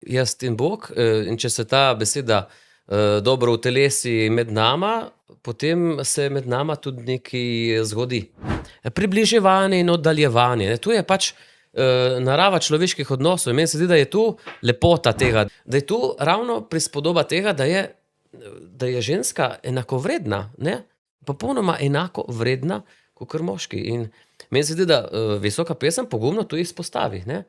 jaz in Bog, in če se ta beseda dobro utelesi med nama, potem se med nama tudi nekaj zgodi. Približevanje in oddaljevanje, ne, to je pač narava človeških odnosov in meni se zdi, da je to lepota tega, da je to ravno prispodoba tega, da je ženska enakovredna, ne, popolnoma enako vredna kakor moški. In meni se zdi, da visoka pesem pogumno to izpostavi, ne.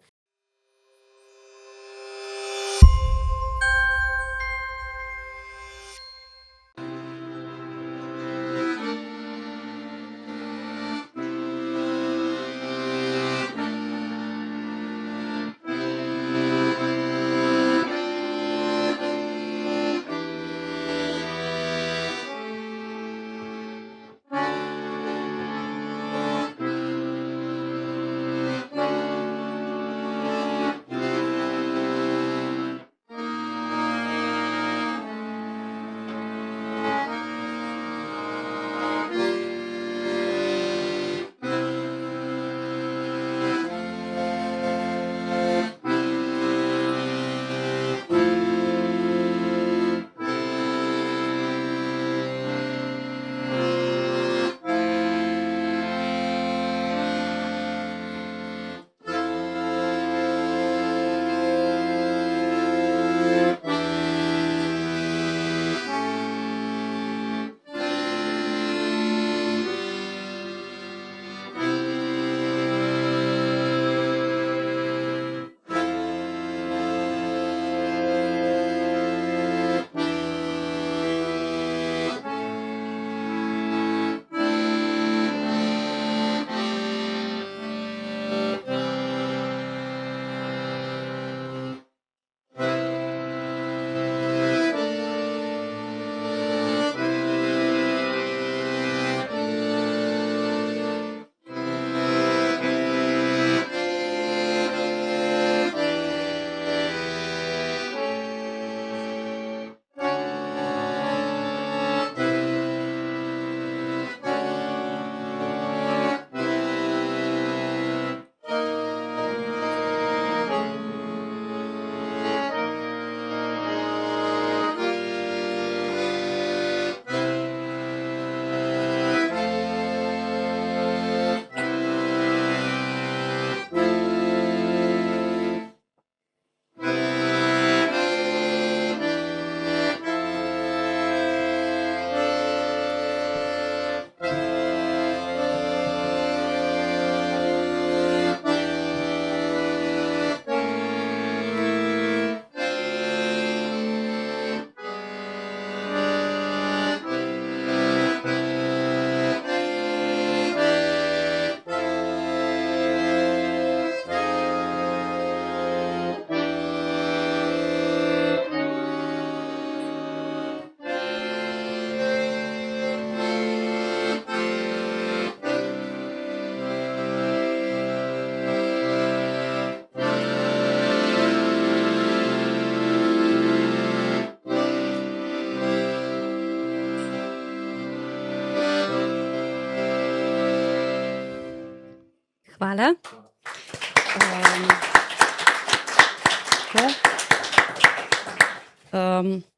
Hvala.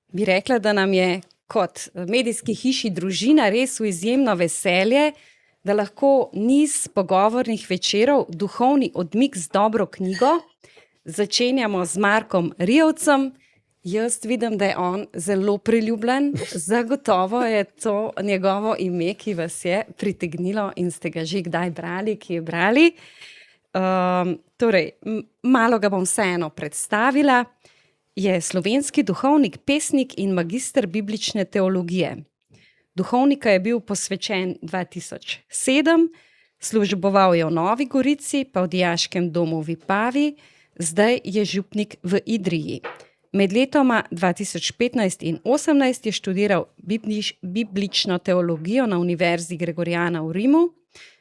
Bi rekla, da nam je kot medijski hiši Družina res v izjemno veselje, da lahko niz pogovornih večerov Duhovni odmik z dobro knjigo začenjamo z Markom Rjevcem. Jaz vidim, da je on zelo priljubljen, zagotovo je to njegovo ime, ki vas je pritegnilo in ste ga že kdaj brali, ki je brali. Torej, malo ga bom vseeno predstavila. Je slovenski duhovnik, pesnik in magister biblične teologije. Duhovnika je bil posvečen 2007, služboval je v Novi Gorici, pa v dijaškem domu v Vipavi, zdaj je župnik v Idriji. Med letoma 2015 in 2018 je študiral biblično teologijo na Univerzi Gregoriana v Rimu,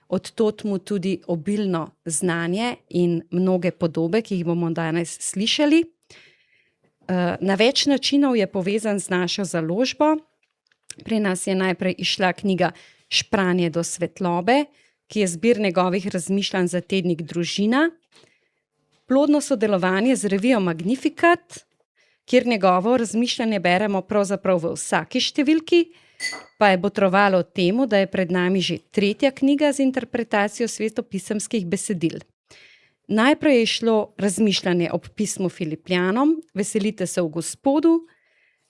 od tod mu tudi obilno znanje in mnoge podobe, ki jih bomo danes slišali. Na več načinov je povezan z našo založbo. Pri nas je najprej izšla knjiga Špranje do svetlobe, ki je zbir njegovih razmišljanj za tednik Družina. plodno sodelovanje z revijo Magnificat, kjer njegovo razmišljanje beremo pravzaprav v vsaki številki, pa je botrovalo temu, da je pred nami že 3. knjiga z interpretacijo svetopisemskih besedil. Najprej je šlo razmišljanje ob pismu Filipljanom, Veselite se v Gospodu,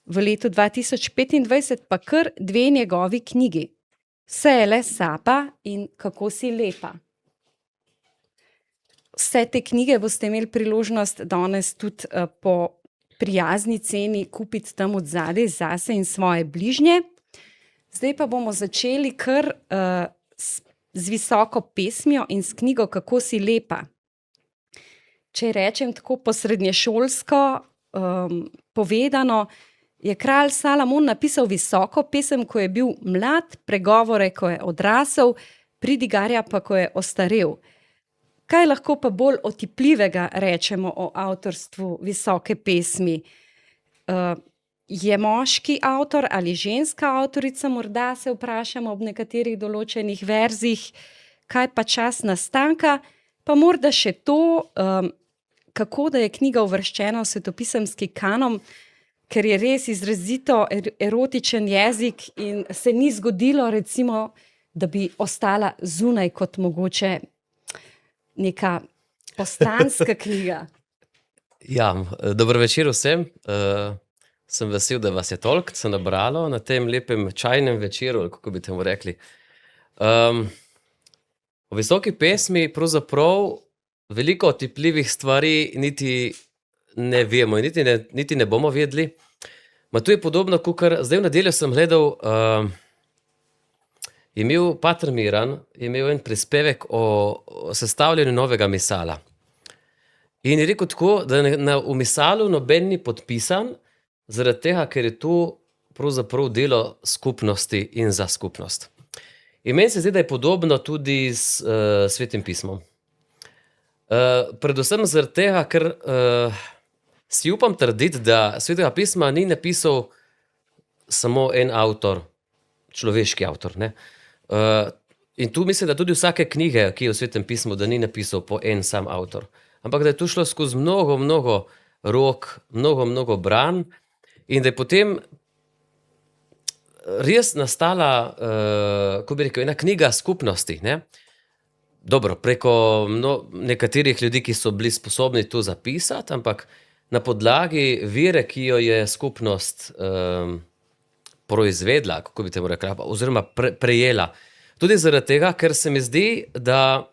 v letu 2025 pa kar 2 njegovi knjigi, Vse je le sapa in Kako si lepa. Vse te knjige boste imeli priložnost danes tudi po prijazni ceni kupiti tam odzadaj zase in svoje bližnje. Zdaj pa bomo začeli kar z visoko pesmijo in s knjigo Kako si lepa. Če rečem tako posrednješolsko povedano, je kralj Salomon napisal visoko pesem, ko je bil mlad, pregovore, ko je odrasel, pridigarja pa, ko je ostarel. Kaj lahko pa bolj otipljivega rečemo o avtorstvu visoke pesmi? Je moški avtor ali ženska avtorica, morda se vprašamo ob nekaterih določenih verzih, kaj pa čas nastanka, pa morda še to, kako da je knjiga uvrščena v svetopisemski kanon, ker je res izrazito erotičen jezik in se ni zgodilo, recimo, da bi ostala zunaj kot mogoče neka poslanska knjiga. Ja, dober večer vsem. Sem vesel, da vas je toliko se nabralo na tem lepem čajnem večeru, kako bi temu rekli. V visoki pesmi pravzaprav veliko otipljivih stvari niti ne vemo in niti ne bomo vedeli. Ma tu je podobno, kakor zdaj v nedeljo sem gledal, je imel pater Miran, je imel en prispevek o sestavljanju novega misala. In je rekel tako, da v misalu noben ni podpisan, zaradi tega, ker je tu pravzaprav delo skupnosti in za skupnost. In meni se zdi, da je podobno tudi s Svetim pismom. Predvsem zaradi tega, ker si upam trditi, da Svetega pisma ni napisal samo en avtor, človeški avtor, ne. In tu mislim, da tudi vsake knjige, ki je v Svetem pismu, da ni napisal po en sam avtor. Ampak da je tu šlo skozi mnogo rok, mnogo branj in da je potem res nastala, kako bi rekel, ena knjiga skupnosti, ne. Dobro, preko nekaterih ljudi, ki so bili sposobni to zapisati, ampak na podlagi vere, ki jo je skupnost proizvedla, kako bi temu rekla, oziroma prejela. Tudi zaradi tega, ker se mi zdi, da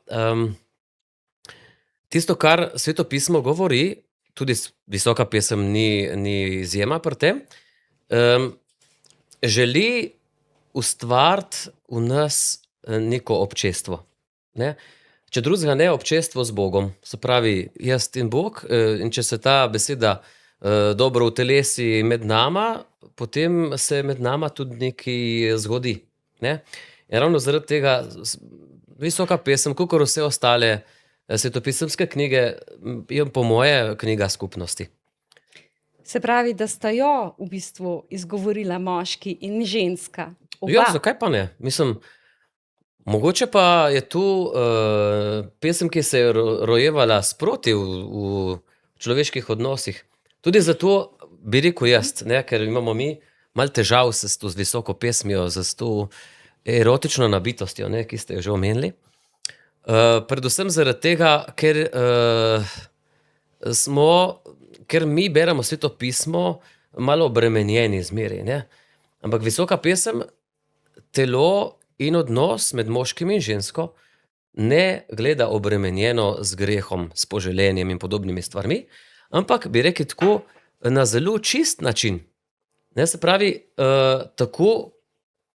tisto, kar Sveto pismo govori, tudi visoka pesem ni izjema pri tem, želi ustvariti v nas neko občestvo, ne. Če drugega ne, občestvo z Bogom, se pravi jaz in Bog, in če se ta beseda dobro utelesi med nama, potem se med nama tudi nekaj zgodi, ne. In ravno zaradi tega visoka pesem, kakor vse ostale svetopisemske knjige, je po moje knjiga skupnosti. Se pravi, da sta jo v bistvu izgovorila moški in ženska. Oba. Ja, zakaj pa ne? Mislim, mogoče pa je tu pesem, ki se je rojevala sproti v človeških odnosih. Tudi zato bi rekel jaz, ne, ker imamo mi malo težav s visoko pesmijo, s to erotično nabitostjo, ne, ki ste jo že omenili. Predvsem zaradi tega, ker mi beremo Sveto pismo malo obremenjeni zmeraj, ne. Ampak visoka pesem telo in odnos med moškim in žensko ne gleda obremenjeno z grehom, s poželenjem in podobnimi stvarmi, ampak bi rekel tako na zelo čist način. Ne, se pravi, tako,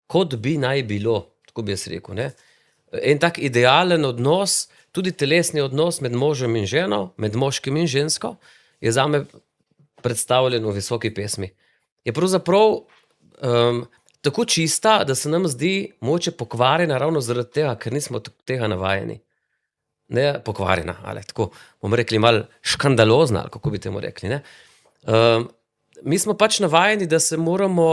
kot bi naj bilo, tako bi jaz rekel, ne. En tak idealen odnos, tudi telesni odnos med možem in ženo, med moškim in žensko, je zame predstavljen v visoki pesmi. Je pravzaprav tako čista, da se nam zdi mogoče pokvarjena ravno zaradi tega, ker nismo tega navajeni. Ne pokvarjena, ali tako bomo rekli malo škandalozna, ali kako bi temu rekli, ne. Mi smo pač navajeni, da se moramo,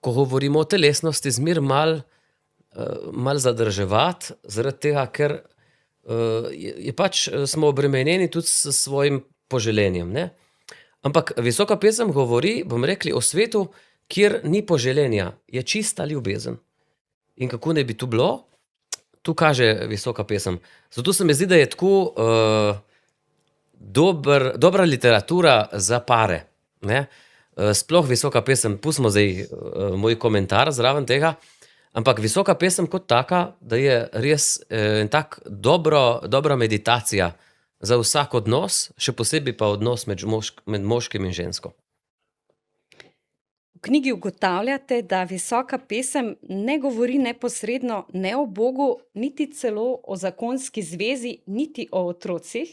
ko govorimo o telesnosti, zmeraj malo zadrževati, zaradi tega, ker je pač smo obremenjeni tudi s svojim poželenjem. Ne? Ampak visoka pesem govori, bom rekli, o svetu, kjer ni poželenja, je čista ljubezen. In kako ne bi tu bilo, tu kaže visoka pesem. Zato se mi zdi, da je tako dobra literatura za pare. Ne? Sploh visoka pesem, pustimo zdaj moj komentar zraven tega, ampak visoka pesem kot taka, da je res en tak dobra meditacija za vsak odnos, še posebej pa odnos med moškim in žensko. V knjigi ugotavljate, da visoka pesem ne govori neposredno ne o Bogu, niti celo o zakonski zvezi, niti o otrocih.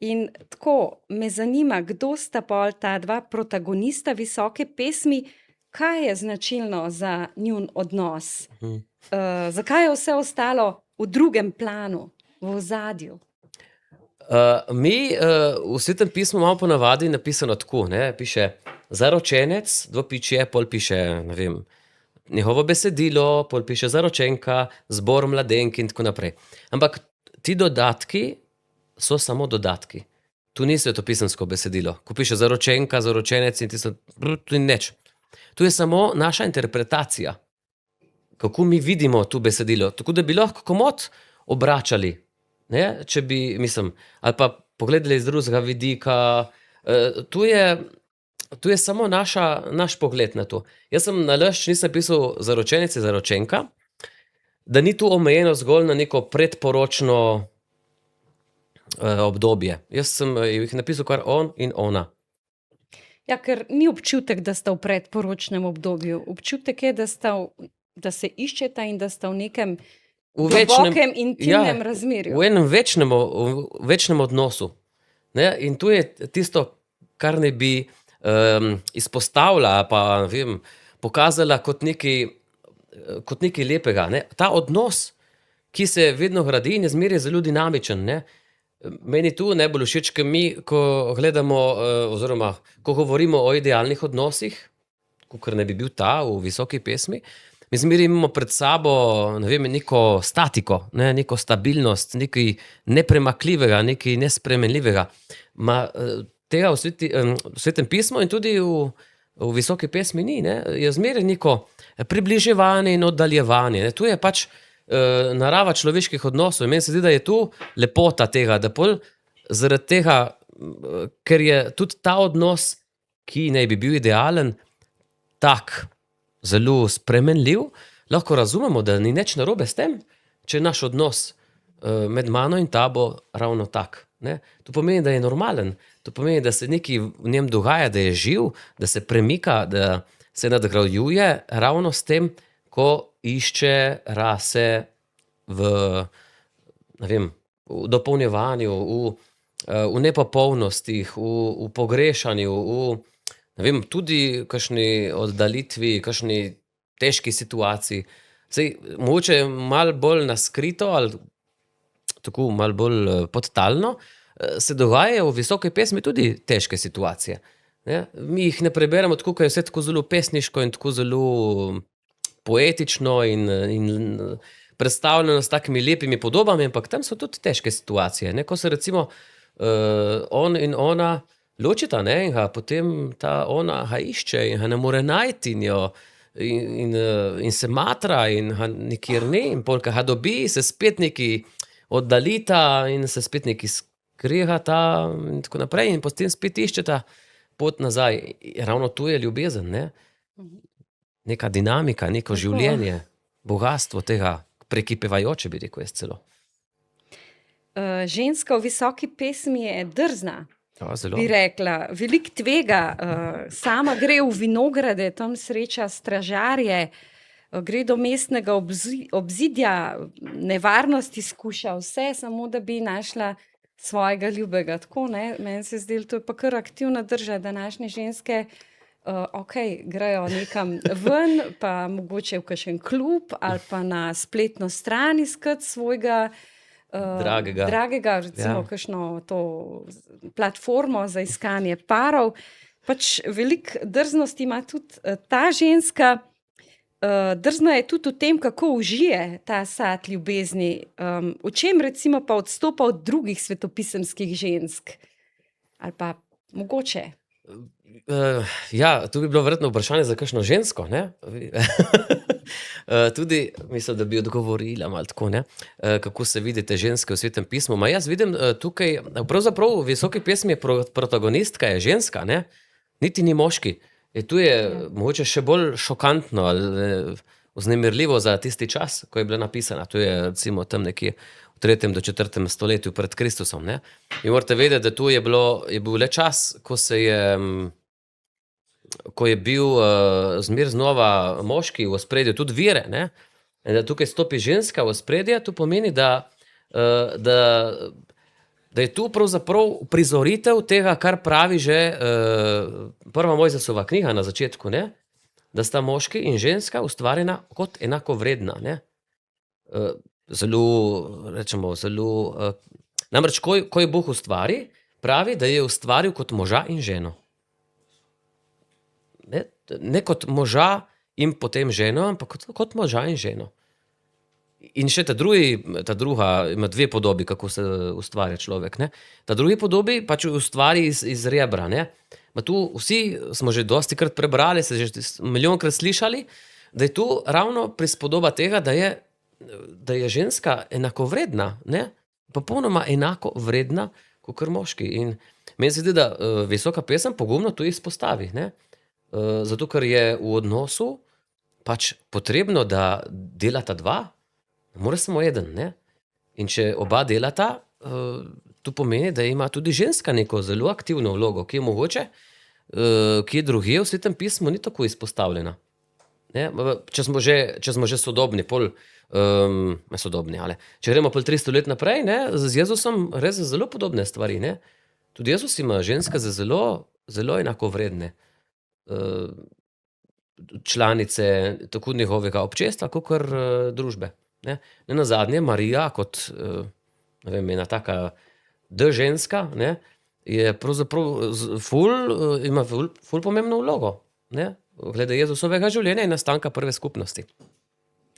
In tako me zanima, kdo sta pol ta dva protagonista visoke pesmi, kaj je značilno za njun odnos? Zakaj je vse ostalo v drugem planu, v ozadju? Mi v Svetem pismu imamo ponavadi napisano tako, ne, piše zaročenec, dvopičje, pol piše, ne vem, njegovo besedilo, pol piše zaročenka, zbor mladenk in tako naprej. Ampak ti dodatki so samo dodatki. Tu ni svetopisemsko besedilo. Ko piše zaročenka, zaročenec in tisto, tu ni nič. Tu je samo naša interpretacija, kako mi vidimo tu besedilo. Tako da bi lahko komot obračali, ne, če bi, mislim, ali pa pogledali iz drugega vidika. Tu je samo naš pogled na to. Jaz sem nalašč nisem pisal zaročenec in zaročenka, da ni tu omejeno zgolj na neko predporočno obdobje. Jaz sem jih napisal kar on in ona. Ja, ker ni občutek, da sta v predporočnem obdobju. Občutek je, da se iščeta in da sta v nekem globokem, intimnem razmerju. V enem večnem odnosu. Ne? In tu je tisto, kar ne bi izpostavila, pa ne vem, pokazala kot nekaj lepega. Ne? Ta odnos, ki se vedno gradi in je zmeraj zelo dinamičen. Ne? Meni tu najbolj všeč, ko gledamo, oziroma ko govorimo o idealnih odnosih, kakor ne bi bil ta v visoki pesmi, mi zmeraj imamo pred sabo, ne vem, neko statiko, ne, neko stabilnost, nekaj nepremakljivega, nekaj nespremenljivega. Tega v Svetem pismu in tudi v visoki pesmi ni, ne, je zmeraj neko približevanje in oddaljevanje. Ne. Tu je pač narava človeških odnosov. Meni se zdi, da je tu lepota tega, da pol zaradi tega, ker je tudi ta odnos, ki naj bi bil idealen, tak zelo spremenljiv, lahko razumemo, da ni nič narobe s tem, če je naš odnos med mano in tabo ravno tak. Ne? To pomeni, da je normalen, to pomeni, da se nekaj v njem dogaja, da je živ, da se premika, da se nadgrajuje ravno s tem, ko išče rase v, ne vem, v dopolnjevanju, v nepopolnostih, v pogrešanju, ne vem, tudi kakšni oddaljitvi, kakšni težki situaciji. Sej, mogoče malo bolj naskrito ali tako malo bolj podtalno, se dogajajo v visoki pesmi tudi težke situacije. Ne? Mi jih ne preberemo tako, ker je vse tako zelo pesniško in tako zelo poetično in predstavljeno s takimi lepimi podobami, ampak tam so tudi težke situacije. Ne? Ko se recimo on in ona ločita, ne? In ga potem ta ona ga išče in ga ne more najti in se matra in ga nikjer ne, in polka ga dobi, se spet neki oddalita in se spet neki skrihata in tako naprej in potem spet iščeta pot nazaj. Ravno tu je ljubezen, ne? Neka dinamika, neko življenje, bogastvo tega, prekipevajoče bi rekel jaz celo. Ženska v visoki pesmi je drzna, Zelo. bi rekla. Veliko tvega, sama gre v vinograde, tam sreča stražarje, gre do mestnega obzidja, nevarnosti skuša vse, samo da bi našla svojega ljubega. Tako, ne? Meni se zdi, to je pa kar aktivna drža, današnje ženske, grejo nekam ven, pa mogoče v kakšen klub ali pa na spletno stran iskat svojega dragega, recimo kakšno to platformo za iskanje parov. Pač veliko drznosti ima tudi ta ženska, drzna je tudi v tem, kako užije ta sad ljubezni. V čem recimo pa odstopa od drugih svetopisemskih žensk? Ali pa mogoče? Ja, tu bi bilo verjetno vprašanje za kakšno žensko, ne? Tudi, mislim, da bi odgovorila malo tako, ne? Kako se vidite ženske v Svetem pismu. Ma jaz vidim tukaj, pravzaprav v Visoki pesmi je protagonistka je ženska, ne? Niti ni moški. Tu je mogoče še bolj šokantno ali vznemirljivo za tisti čas, ko je bila napisana. To je recimo tam nekje v 3. do 4. stoletju pred Kristusom, ne? In morate vedeti, da tu je bil le čas, ko je bil zmer znova moški v ospredju, tudi vire, ne? In da tukaj stopi ženska v ospredje, to pomeni, da je tu pravzaprav prizoritev tega, kar pravi že prva Mojzesova knjiga na začetku, ne? Da sta moški in ženska ustvarjena kot enakovredna, ne? Namreč, ko je Bog ustvari, pravi, da je ustvaril kot moža in ženo. Ne kot moža in potem ženo, ampak kot moža in ženo. In še ta druga ima dve podobi, kako se ustvarja človek, ne. Ta drugi podobi pač ustvari iz rebra, ne. Ma tu vsi smo že dostikrat prebrali, se že milijonkrat slišali, da je tu ravno prispodoba tega, da je ženska enakovredna, ne. Popolnoma enakovredna kakor moški. In meni se zdi, da Visoka pesem pogumno to izpostavi, ne. Zato, ker je v odnosu pač potrebno, da delata dva, ne more samo eden, ne. In če oba delata, to pomeni, da ima tudi ženska neko zelo aktivno vlogo, ki je mogoče, kje drugje v Svetem pismu ni tako izpostavljena. Ne? Če smo že sodobni, sodobni, ali če gremo 300 let naprej, ne, z Jezusom res zelo podobne stvari, ne. Tudi Jezus ima ženske za zelo, zelo enakovredne članice tako njegovega občestva, kakor družbe. Ne nazadnje Marija kot ena taka ženska, ne, je pravzaprav ima ful pomembno vlogo, ne, glede Jezusovega življenja in nastanka prve skupnosti.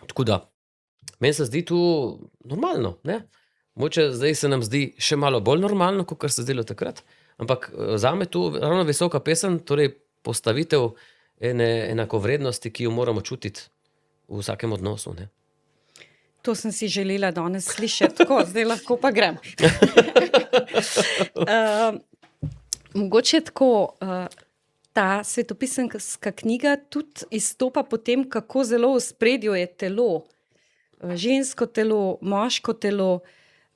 Tako da, meni se zdi tu normalno, ne. Mogoče zdaj se nam zdi še malo bolj normalno, kakor se zdelo takrat, ampak zame tu ravno Visoka pesem, torej postavitev ene enakovrednosti, ki jo moramo čutiti v vsakem odnosu, ne. To sem si želela danes slišati, tako, zdaj lahko pa grem. Mogoče tako, ta svetopisemska knjiga tudi izstopa po tem, kako zelo v ospredju je telo. Žensko telo, moško telo,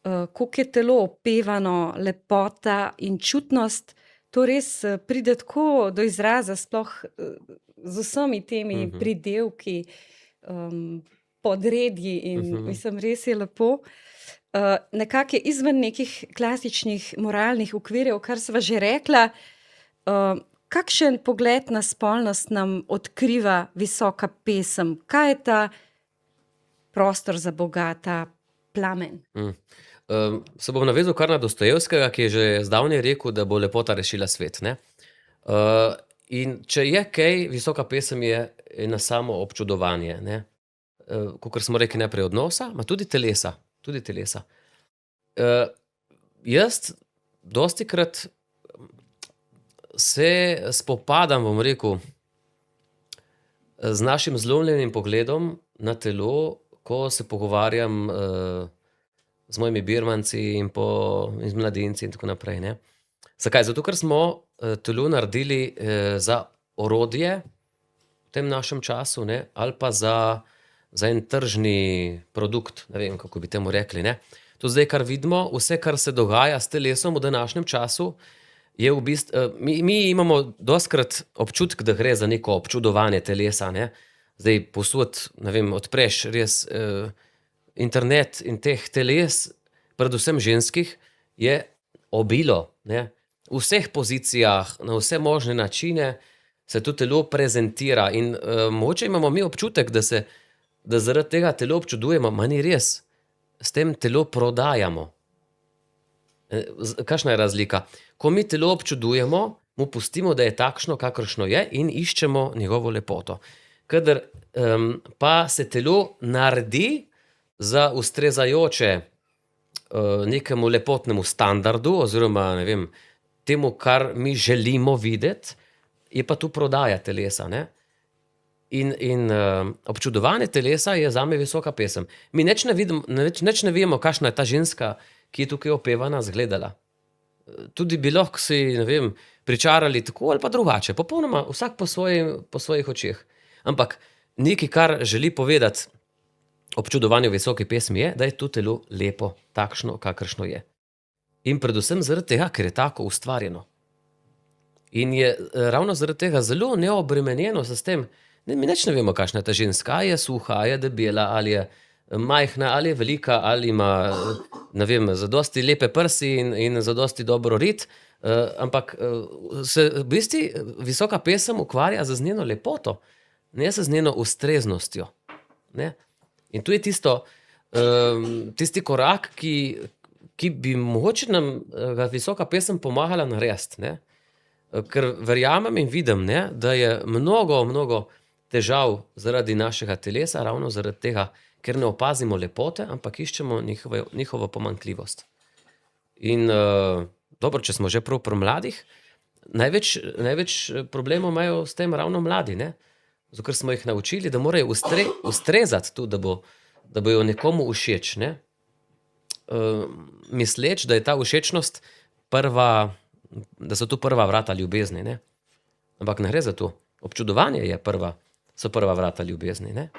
koliko je telo opevano, lepota in čutnost, to res pride tako do izraza, sploh z vsemi temi pridevki, podredji in mislim, res je lepo. Nekako je izven nekih klasičnih moralnih okvirjev, kar sva že rekla. Kakšen pogled na spolnost nam odkriva Visoka pesem? Kaj je ta prostor za Boga, ta plamen? Se bom navezal kar na Dostojevskega, ki je že zdavnaj rekel, da bo lepota rešila svet, ne. In če je kaj, Visoka pesem je ena samo občudovanje, ne. Kakor smo rekli najprej odnosa, ma tudi telesa. Jaz dostikrat se spopadam, bom rekel, z našim zlomljenim pogledom na telo, ko se pogovarjam z mojimi birmanci in z mladinci in tako naprej, ne. Zakaj? Zato, ker smo telo naredili za orodje v tem našem času, ne, ali pa za en tržni produkt, ne vem, kako bi temu rekli, ne. To zdaj, kar vidimo, vse, kar se dogaja s telesom v današnjem času, je v bistvu, mi imamo dostikrat občutek, da gre za neko občudovanje telesa, ne. Zdaj povsod, ne vem, odpreš res internet in teh teles, predvsem ženskih, je obilo, ne. V vseh pozicijah, na vse možne načine se to telo prezentira in mogoče imamo mi občutek, da zaradi tega telo občudujemo, ma ni res. S tem telo prodajamo. Kakšna je razlika? Ko mi telo občudujemo, mu pustimo, da je takšno, kakršno je in iščemo njegovo lepoto. kadar pa se telo naredi za ustrezajoče nekemu lepotnemu standardu oziroma ne vem, temu, kar mi želimo videti, je pa tu prodaja telesa. Ne? In občudovanje telesa je zame visoka pesem. Mi nič ne vemo, kakšna je ta ženska, ki je tukaj opevana, izgledala. Tudi bi lahko si, ne vem, pričarali tako ali pa drugače, popolnoma vsak po svojih očeh. Ampak nekaj, kar želi povedati občudovanju visoke pesmi, je, da je to telo lepo, takšno, kakršno je. In predvsem zaradi tega, ker je tako ustvarjeno. In je ravno zaradi tega zelo neobremenjeno s tem. Mi nič ne vemo, kakšna je ta ženska, ali je suha, ali je debela, ali je majhna, ali je velika, ali ima, ne vem, zadosti lepe prsi in zadosti dobro rit, ampak se v bistvu visoka pesem ukvarja z njeno lepoto, ne z njeno ustreznostjo. Ne? In tu je tisti korak, ki bi mogoče nam ga visoka pesem pomagala narediti. Ne? Ker verjamem in vidim, ne, da je mnogo težav zaradi našega telesa, ravno zaradi tega, ker ne opazimo lepote, ampak iščemo njihovo pomanjkljivost. In dobro, če smo že prav pri mladih, največ problemov imajo s tem ravno mladi, ne? Zato, ker smo jih naučili, da morajo ustrezati tu, da bojo nekomu všeč, ne? Misleč, da je ta všečnost da so tu prva vrata ljubezni, ne? Ampak ne gre za to. Občudovanje so prva vrata ljubezni, ne?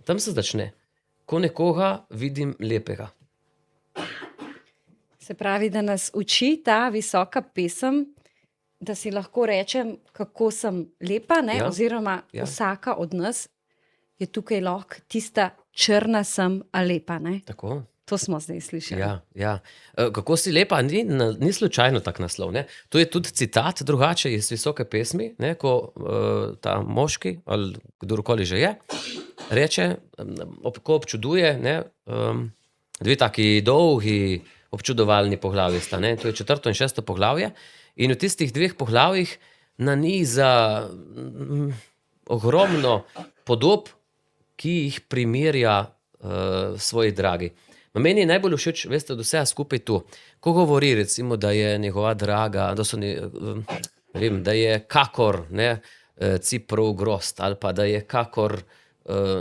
Tam se začne. Ko nekoga vidim lepega. Se pravi, da nas uči ta visoka pesem, da si lahko rečem, kako sem lepa, ne? Ja. Oziroma vsaka od nas je tukaj lahko tista črna sem, a lepa. Ne? Tako. To smo zdaj slišali. Ja. Kako si lepa, ni slučajno tak naslov. Ne? To je tudi citat drugače iz visoke pesmi, ne? Ko ta moški ali kdorkoli že je, reče, ko občuduje, ne? Dve taki dolgi občudovalni poglavji sta. Ne? To je 4. in 6. poglavje. In v tistih dveh poglavjih naniza ogromno podob, ki jih primerja svoji dragi. Meni je najbolj všeč, veste, od vsega skupaj tu. Ko govori, recimo, da je njegova draga, da je kakor Ciprov grozd, ali pa da je kakor,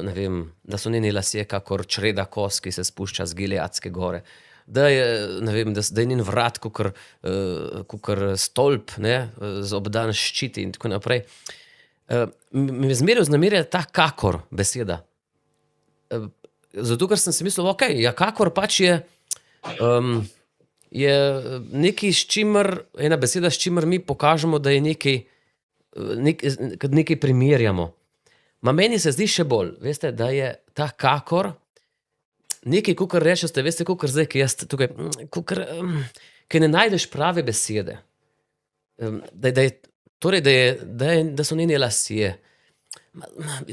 ne vem, da so njeni lasje kakor čreda kos, ki se spušča z Gileadske gore. Da je, ne vem, da je njen vrat kakor stolp, ne, obdan s ščiti in tako naprej. Mi zmeraj vznemirja ta kakor beseda. Zato, ker sem si mislil, kakor pač je nekaj, ena beseda, s čimer mi pokažemo, da je nekaj primerjamo. Meni se zdi še bolj, veste, da je ta kakor nekaj, kakor rečete, veste, kakor zdaj, ki jaz tukaj, ki ne najdeš prave besede. Da so njeni lasje.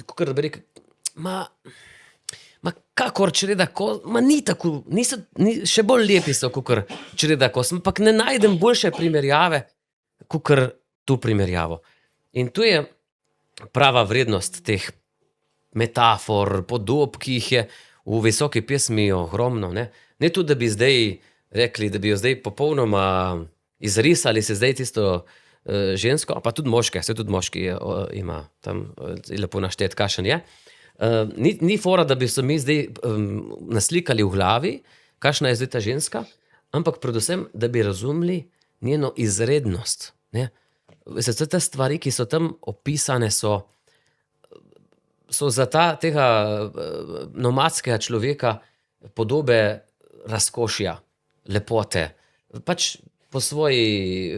Kakor da bi rekel, kakor čreda kos, ni tako, še bolj lepi so, kakor čreda kos, ampak ne najdem boljše primerjave, kakor tu primerjavo. In tu je prava vrednost teh metafor, podob, ki jih je v visoki pesmi ogromno. Ne to, da bi zdaj rekli, da bi jo zdaj popolnoma izrisali se zdaj tisto žensko, pa tudi moške, tudi moški ima tam lepo naštet, kakšen je. Ni fora, da bi se mi zdaj naslikali v glavi, kakšna je zdaj ta ženska, ampak predvsem, da bi razumeli njeno izrednost. Ne? Vse te stvari, ki so tam opisane, so za tega nomadskega človeka podobe razkošja, lepote. Pač po svoji,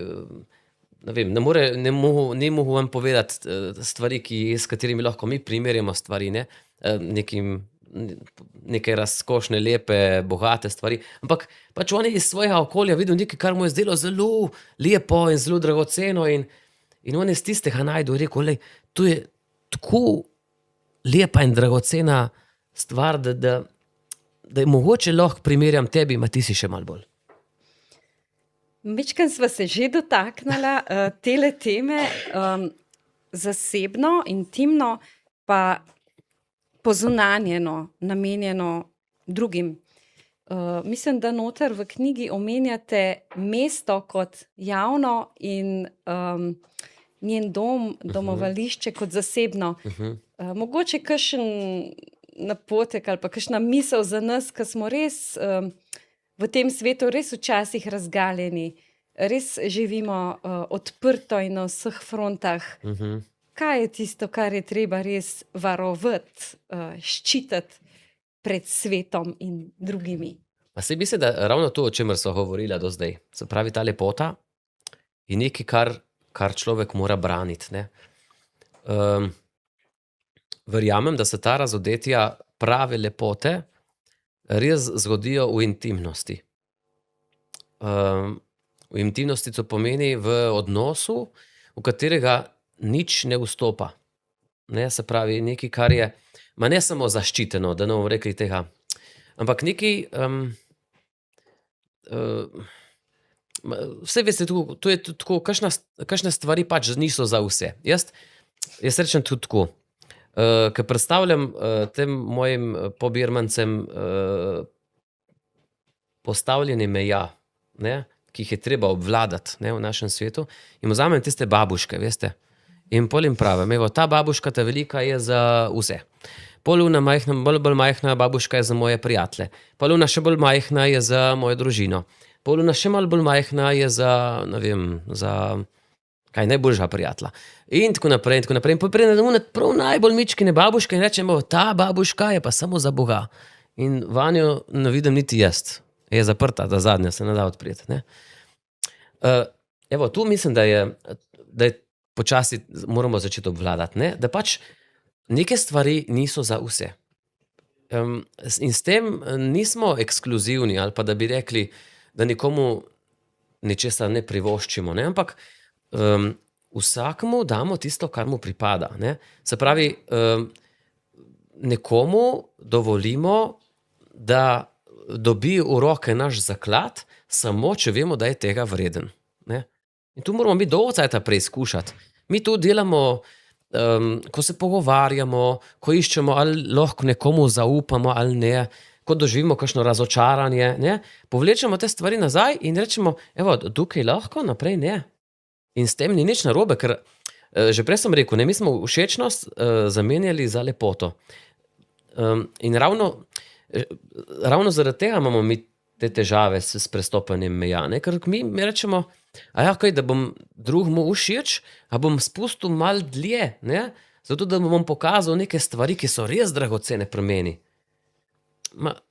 ne vem, ne mogu vam povedati stvari, s katerimi lahko mi primerjamo stvari, ne? Neke razkošne, lepe, bogate stvari. Ampak pač on je iz svojega okolja videl nekaj, kar mu je zdelo zelo lepo in zelo dragoceno in on je z tistega najdel in rekel, to je tako lepa in dragocena stvar, da je mogoče lahko primerjam tebi, ma ti si še malo bolj. Mičken sva se že dotaknila tele teme, zasebno, intimno, pa pozunanjeno, namenjeno drugim. Mislim, da noter v knjigi omenjate mesto kot javno in njen dom, domovališče kot zasebno. Mogoče kakšen napotek ali pa kakšna misel za nas, ki smo res v tem svetu res včasih razgaljeni, res živimo odprto in na vseh frontah. Kaj je tisto, kar je treba res varovati, ščititi pred svetom in drugimi? Pa se mislim, da ravno to, o čemer so govorila do zdaj, se pravi ta lepota, je nekaj, kar človek mora braniti, ne. Verjamem, da se ta razodetja prave lepote res zgodijo v intimnosti. V intimnosti to pomeni v odnosu, v katerega nič ne vstopa. Ne, se pravi, nekaj, kar je, ne samo zaščiteno, da ne bomo rekli tega, ampak nekaj, vse veste, to je tudi tako, kakšne stvari pač niso za vse. Jaz rečem tudi tako, ker predstavljam tem mojim pobirmancem postavljene meja, ne, ki jih je treba obvladati, ne, v našem svetu, in vzamem tiste babuške, veste, in pol jim pravim, evo, ta babuška, ta velika je za vse. Pol ona majhna, bolj majhna babuška je za moje prijatelje. Pol ona še bolj majhna je za mojo družino. Pol ona še malo bolj majhna je za, ne vem, za kaj najboljša prijatelja. In tako naprej, in tako naprej. In pol pride prav najbolj mičkine babuške in rečemo, ta babuška je pa samo za Boga. In vanjo ne vidim niti jaz. Je zaprta, ta zadnja se ne da odpreti, ne. Evo, tu mislim, da je počasi moramo začeti obvladati, ne, da pač neke stvari niso za vse. In s tem nismo ekskluzivni, ali pa da bi rekli, da nikomu ničesa ne privoščimo, ne, ampak vsakemu damo tisto, kar mu pripada, ne. Se pravi, nekomu dovolimo, da dobi v roke naš zaklad, samo če vemo, da je tega vreden, ne. In tu moramo mi dolgo cajta preizkušati. Mi to delamo, ko se pogovarjamo, ko iščemo, ali lahko nekomu zaupamo ali ne, ko doživimo kakšno razočaranje, ne, povlečemo te stvari nazaj in rečemo, evo, tukaj lahko, naprej ne. In s tem ni nič narobe, ker že prej sem rekel, ne, mi smo všečnost zamenjali za lepoto. In ravno zaradi tega imamo mi te težave s prestopanjem meja, ne, ker mi rečemo, da bom drugemu všeč, a bom spustil malo dlje, ne, zato da bom pokazal neke stvari, ki so res dragocene pri meni.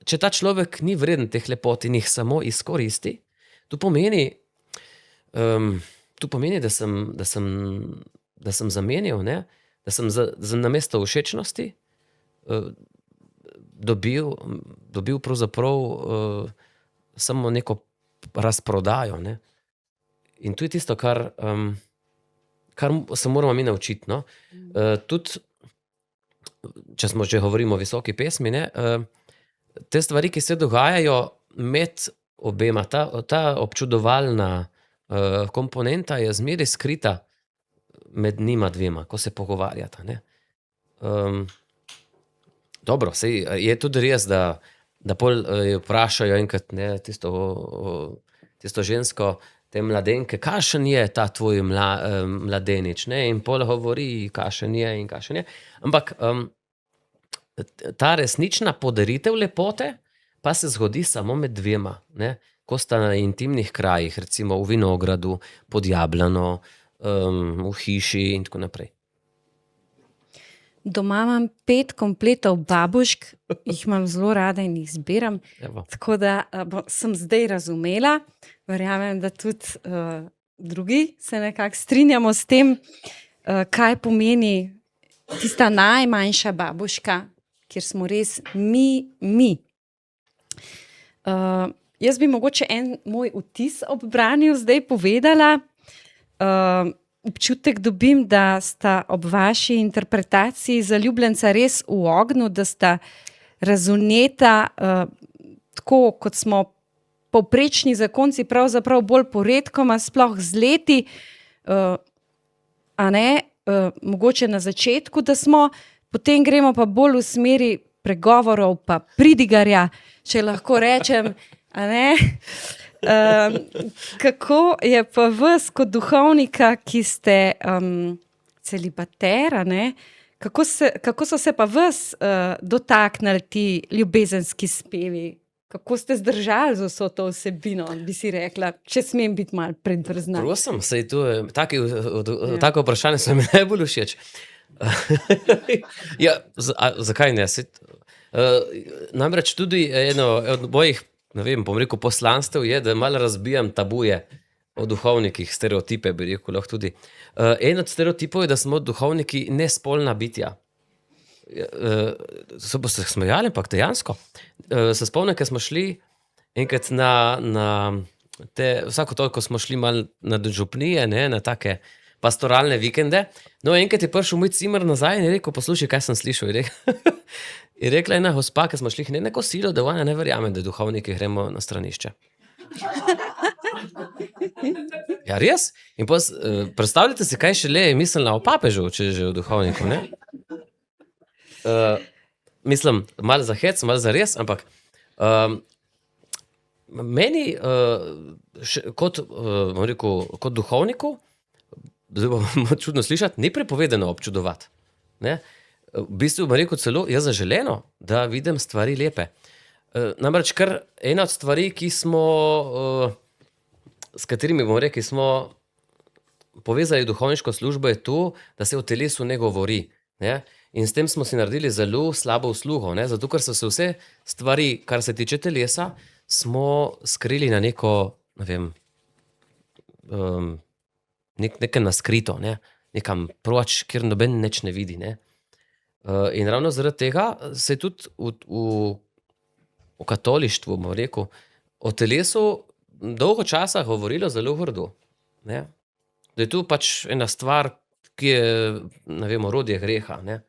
Če ta človek ni vreden teh lepot in jih samo izkoristi, to pomeni, da sem zamenjal, ne, da sem namesto všečnosti dobil pravzaprav samo neko razprodajo, ne. In to je tisto, kar se moramo mi naučiti, no. Tudi, če smo že govorimo o visoki pesmi, ne, te stvari, ki se dogajajo med obema, ta občudovalna komponenta je zmeraj skrita med njima dvema, ko se pogovarjata, ne. Dobro, saj je tudi res, da pol vprašajo enkrat, ne, tisto žensko, te mladenke, kakšen je ta tvoj mladenič, ne, in pol govori, kakšen je in kakšen je. Ampak ta resnična podaritev lepote pa se zgodi samo med dvema, ne, ko sta na intimnih krajih, recimo v vinogradu, pod jablano, v hiši in tako naprej. Doma imam 5 kompletov babušk, jih imam zelo rada in jih zbiram, tako da sem zdaj razumela, verjamem, da tudi drugi se nekako strinjamo s tem, kaj pomeni tista najmanjša babuška, kjer smo res mi. Jaz bi mogoče en moj vtis ob branju zdaj povedala. Občutek dobim, da sta ob vaši interpretaciji zaljubljenca res v ognju, da sta razvneta, tako kot smo povprečni zakonci, pravzaprav bolj poredkoma, sploh z leti, a ne, mogoče na začetku, da smo potem gremo pa bolj v smeri pregovorov, pa pridigarja, če lahko rečem. A ne? Kako je pa vas kot duhovnika, ki ste celibater, ne? Kako so se pa vas dotaknili ti ljubezenski spevi? Kako ste zdržali z vso to vsebino, bi si rekla, če smem biti malo predrzna? Prosim, saj to je, tako vprašanje so mi najbolj všeč. Ja, zakaj ne? Namreč tudi eno od mojih, ne vem, bom rekel, poslanstev je, da malo razbijam tabuje o duhovnikih, stereotipe, bi rekel lahko tudi. En od stereotipov je, da smo duhovniki nespolna bitja. Se boste smejali, ampak dejansko. Se spomnim, ker smo šli enkrat vsako toliko smo šli malo na župnije, ne, na take pastoralne vikende. No, enkrat je prišel moj cimer nazaj in je rekel, poslušaj, kaj sem slišal. Je rekla ena gospa, ki smo šli na kosilo, da ona ne verjame, da duhovniki gremo na stranišče. Ja, res? In predstavljate si, kaj šele je mislila o papežu, če je že o duhovniku, ne? Mislim, malo za hec, malo za res, ampak meni kot duhovniku, zdaj bo čudno slišati, ni prepovedano občudovati. Ne? V bistvu bom rekel celo, je zaželeno, da vidim stvari lepe. Namreč kar ena od stvari, s katerimi bomo rekli, smo povezali duhovniško službo, je to, da se o telesu ne govori. Ne? In s tem smo si naredili zelo slabo uslugo, ne? Zato ker so se vse stvari, kar se tiče telesa, smo skrili na neko, ne vem, nekaj naskrito, ne? Nekam proč, kjer noben nič ne vidi. Ne? In ravno zaradi tega se je tudi v katolištvu, bom rekel, o telesu dolgo časa govorilo zelo grdo. Ne? Da je tu pač ena stvar, ki je, ne vem, orodje greha. Ne?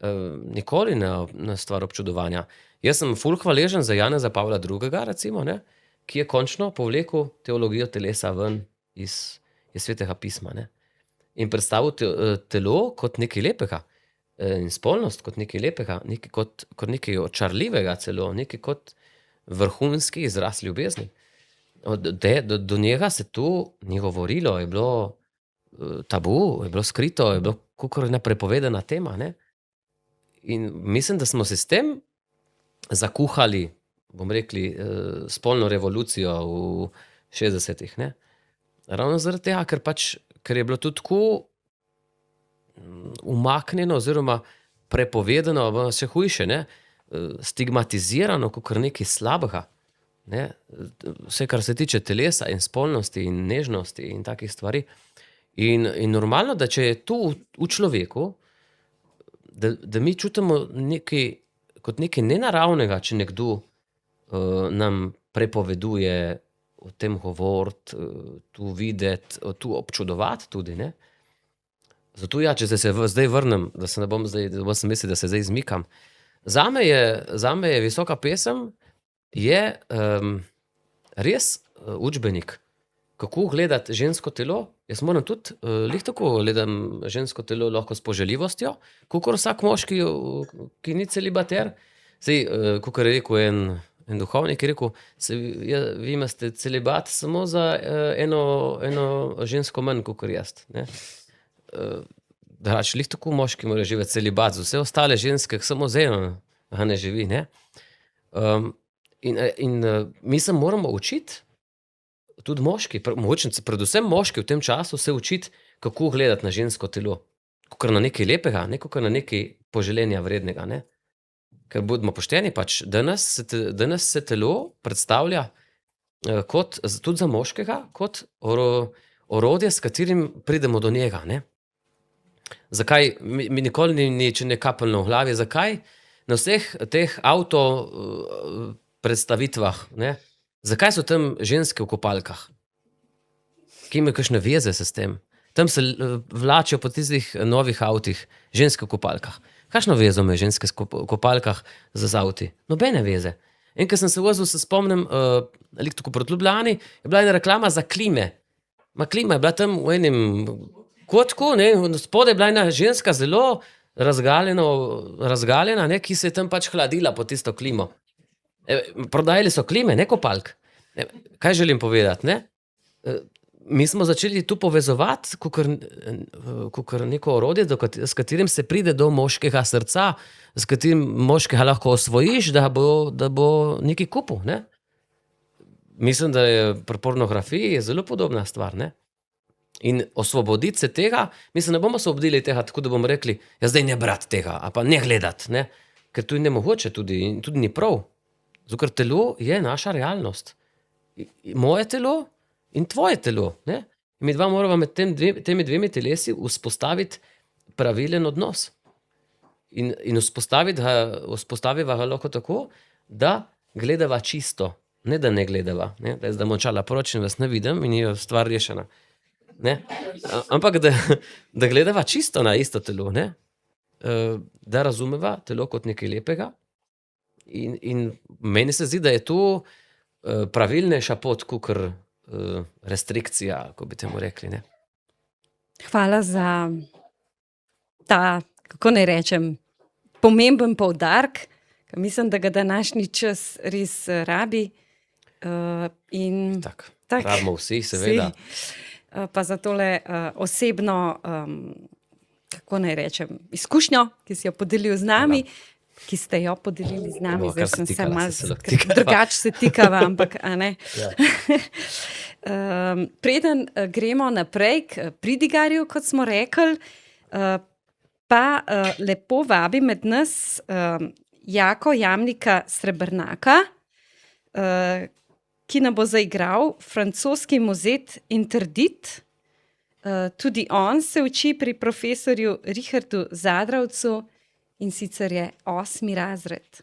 Nikoli ne stvar občudovanja. Jaz sem ful hvaležen za Janeza Pavla II., recimo, ne? Ki je končno povlekel teologijo telesa ven iz Svetega pisma. Ne? In predstavil telo kot nekaj lepega. In spolnost kot nekaj lepega, kot nekaj očarljivega celo, nekaj kot vrhunski izraz ljubezni. Do njega se tu ni govorilo, je bilo tabu, je bilo skrito, je bilo kakor ena prepovedana tema. Ne? In mislim, da smo se s tem zakuhali, bom rekli, spolno revolucijo v 60-ih. Ne? Ravno zaradi tega, ker je bilo tudi tako umaknjeno oziroma prepovedano, še hujše, ne? Stigmatizirano kakor nekaj slabega. Ne? Vse, kar se tiče telesa in spolnosti in nežnosti in takih stvari. In normalno, da če je to v človeku, da mi čutimo kot nekaj nenaravnega, če nekdo nam prepoveduje o tem govoriti, tu videti, tu občudovati tudi. Ne? Zato ja, če se zdaj vrnem, da se ne bom zdaj, da sem mislil, da se zdaj izmikam. Zame je visoka pesem, je res učbenik, kako gledati žensko telo. Jaz moram tudi, tako gledam žensko telo lahko s poželjivostjo, kakor vsak moški, ki ni celibater. Sej, kakor je rekel en duhovnik, je rekel, vi imate celibat samo za eno žensko manj, kakor jaz. Ne? Drugače, tako moški mora živeti celibat, z vse ostale ženske, samo z eno ne živi. Ne? In mi se moramo učiti, tudi moški, predvsem moški v tem času se učiti, kako gledati na žensko telo. Kakor na nekaj lepega, ne kakor na nekaj poželenja vrednega. Ne? Ker bodimo pošteni, pač, danes se telo predstavlja tudi za moškega, kot orodje, s katerim pridemo do njega. Ne? Zakaj mi nikoli ni če ne kapljno v glavi, zakaj na vseh teh predstavitvah, ne? Zakaj so tam ženske v kopalkah? Kje imajo kakšne veze s tem? Tam se vlačijo po tistih novih avtih, ženske v kopalkah. Kakšno vezo imajo ženske v kopalkah z avti? Nobene veze. Enkrat sem se vozil, se spomnim, tako proti Ljubljani, je bila ena reklama za klime. Klima je bila tam v enem kotku, ne, spodaj je bila ena ženska zelo razgaljena, ne, ki se je tam pač hladila pod tisto klimo. Prodajali so klime, ne kopalk. Kaj želim povedati, ne? Mi smo začeli tu povezovati kakor neko orodje, s katerim se pride do moškega srca, s katerim moškega lahko osvojiš, da bo nekaj kupil, ne? Mislim, da je pri pornografiji zelo podobna stvar, ne? In osvoboditi se tega, mislim, ne bomo osvobodili tega, tako da bomo rekli, ja, zdaj ne brati tega, ali pa ne gledati, ne? Ker to je nemogoče tudi in tudi ni prav. Zato, ker telo je naša realnost. Moje telo in tvoje telo, ne? In mi dva morava med temi dvemi telesi vzpostaviti pravilen odnos. In vzpostaviva ga lahko tako, da gledava čisto, ne da ne gledava, ne? Da je zdaj močala proč in vas ne vidim in je stvar rešena. Ne? Ampak da gledava čisto na isto telo, ne? Da razumeva telo kot nekaj lepega in meni se zdi, da je to pravilnejša pot, kakor restrikcija, ko bi temu rekli, ne. Hvala za ta, kako naj rečem, pomemben poudarek, ker mislim, da ga današnji čas res rabi. In tako, rabimo vsi, seveda. Pa za tole osebno, kako naj rečem, izkušnjo, ki si jo podelil z nami, ki ste jo podelili z nami, zdaj sem se malo drugače se tikava, ampak a ne. Preden gremo naprej k pridigarju, kot smo rekli, pa lepo vabim med nas Jako Jamnika Srebrnaka, ki nam bo zaigral francoski muzet Interdit. Tudi on se uči pri profesorju Richardu Zadravcu, in sicer je 8. razred.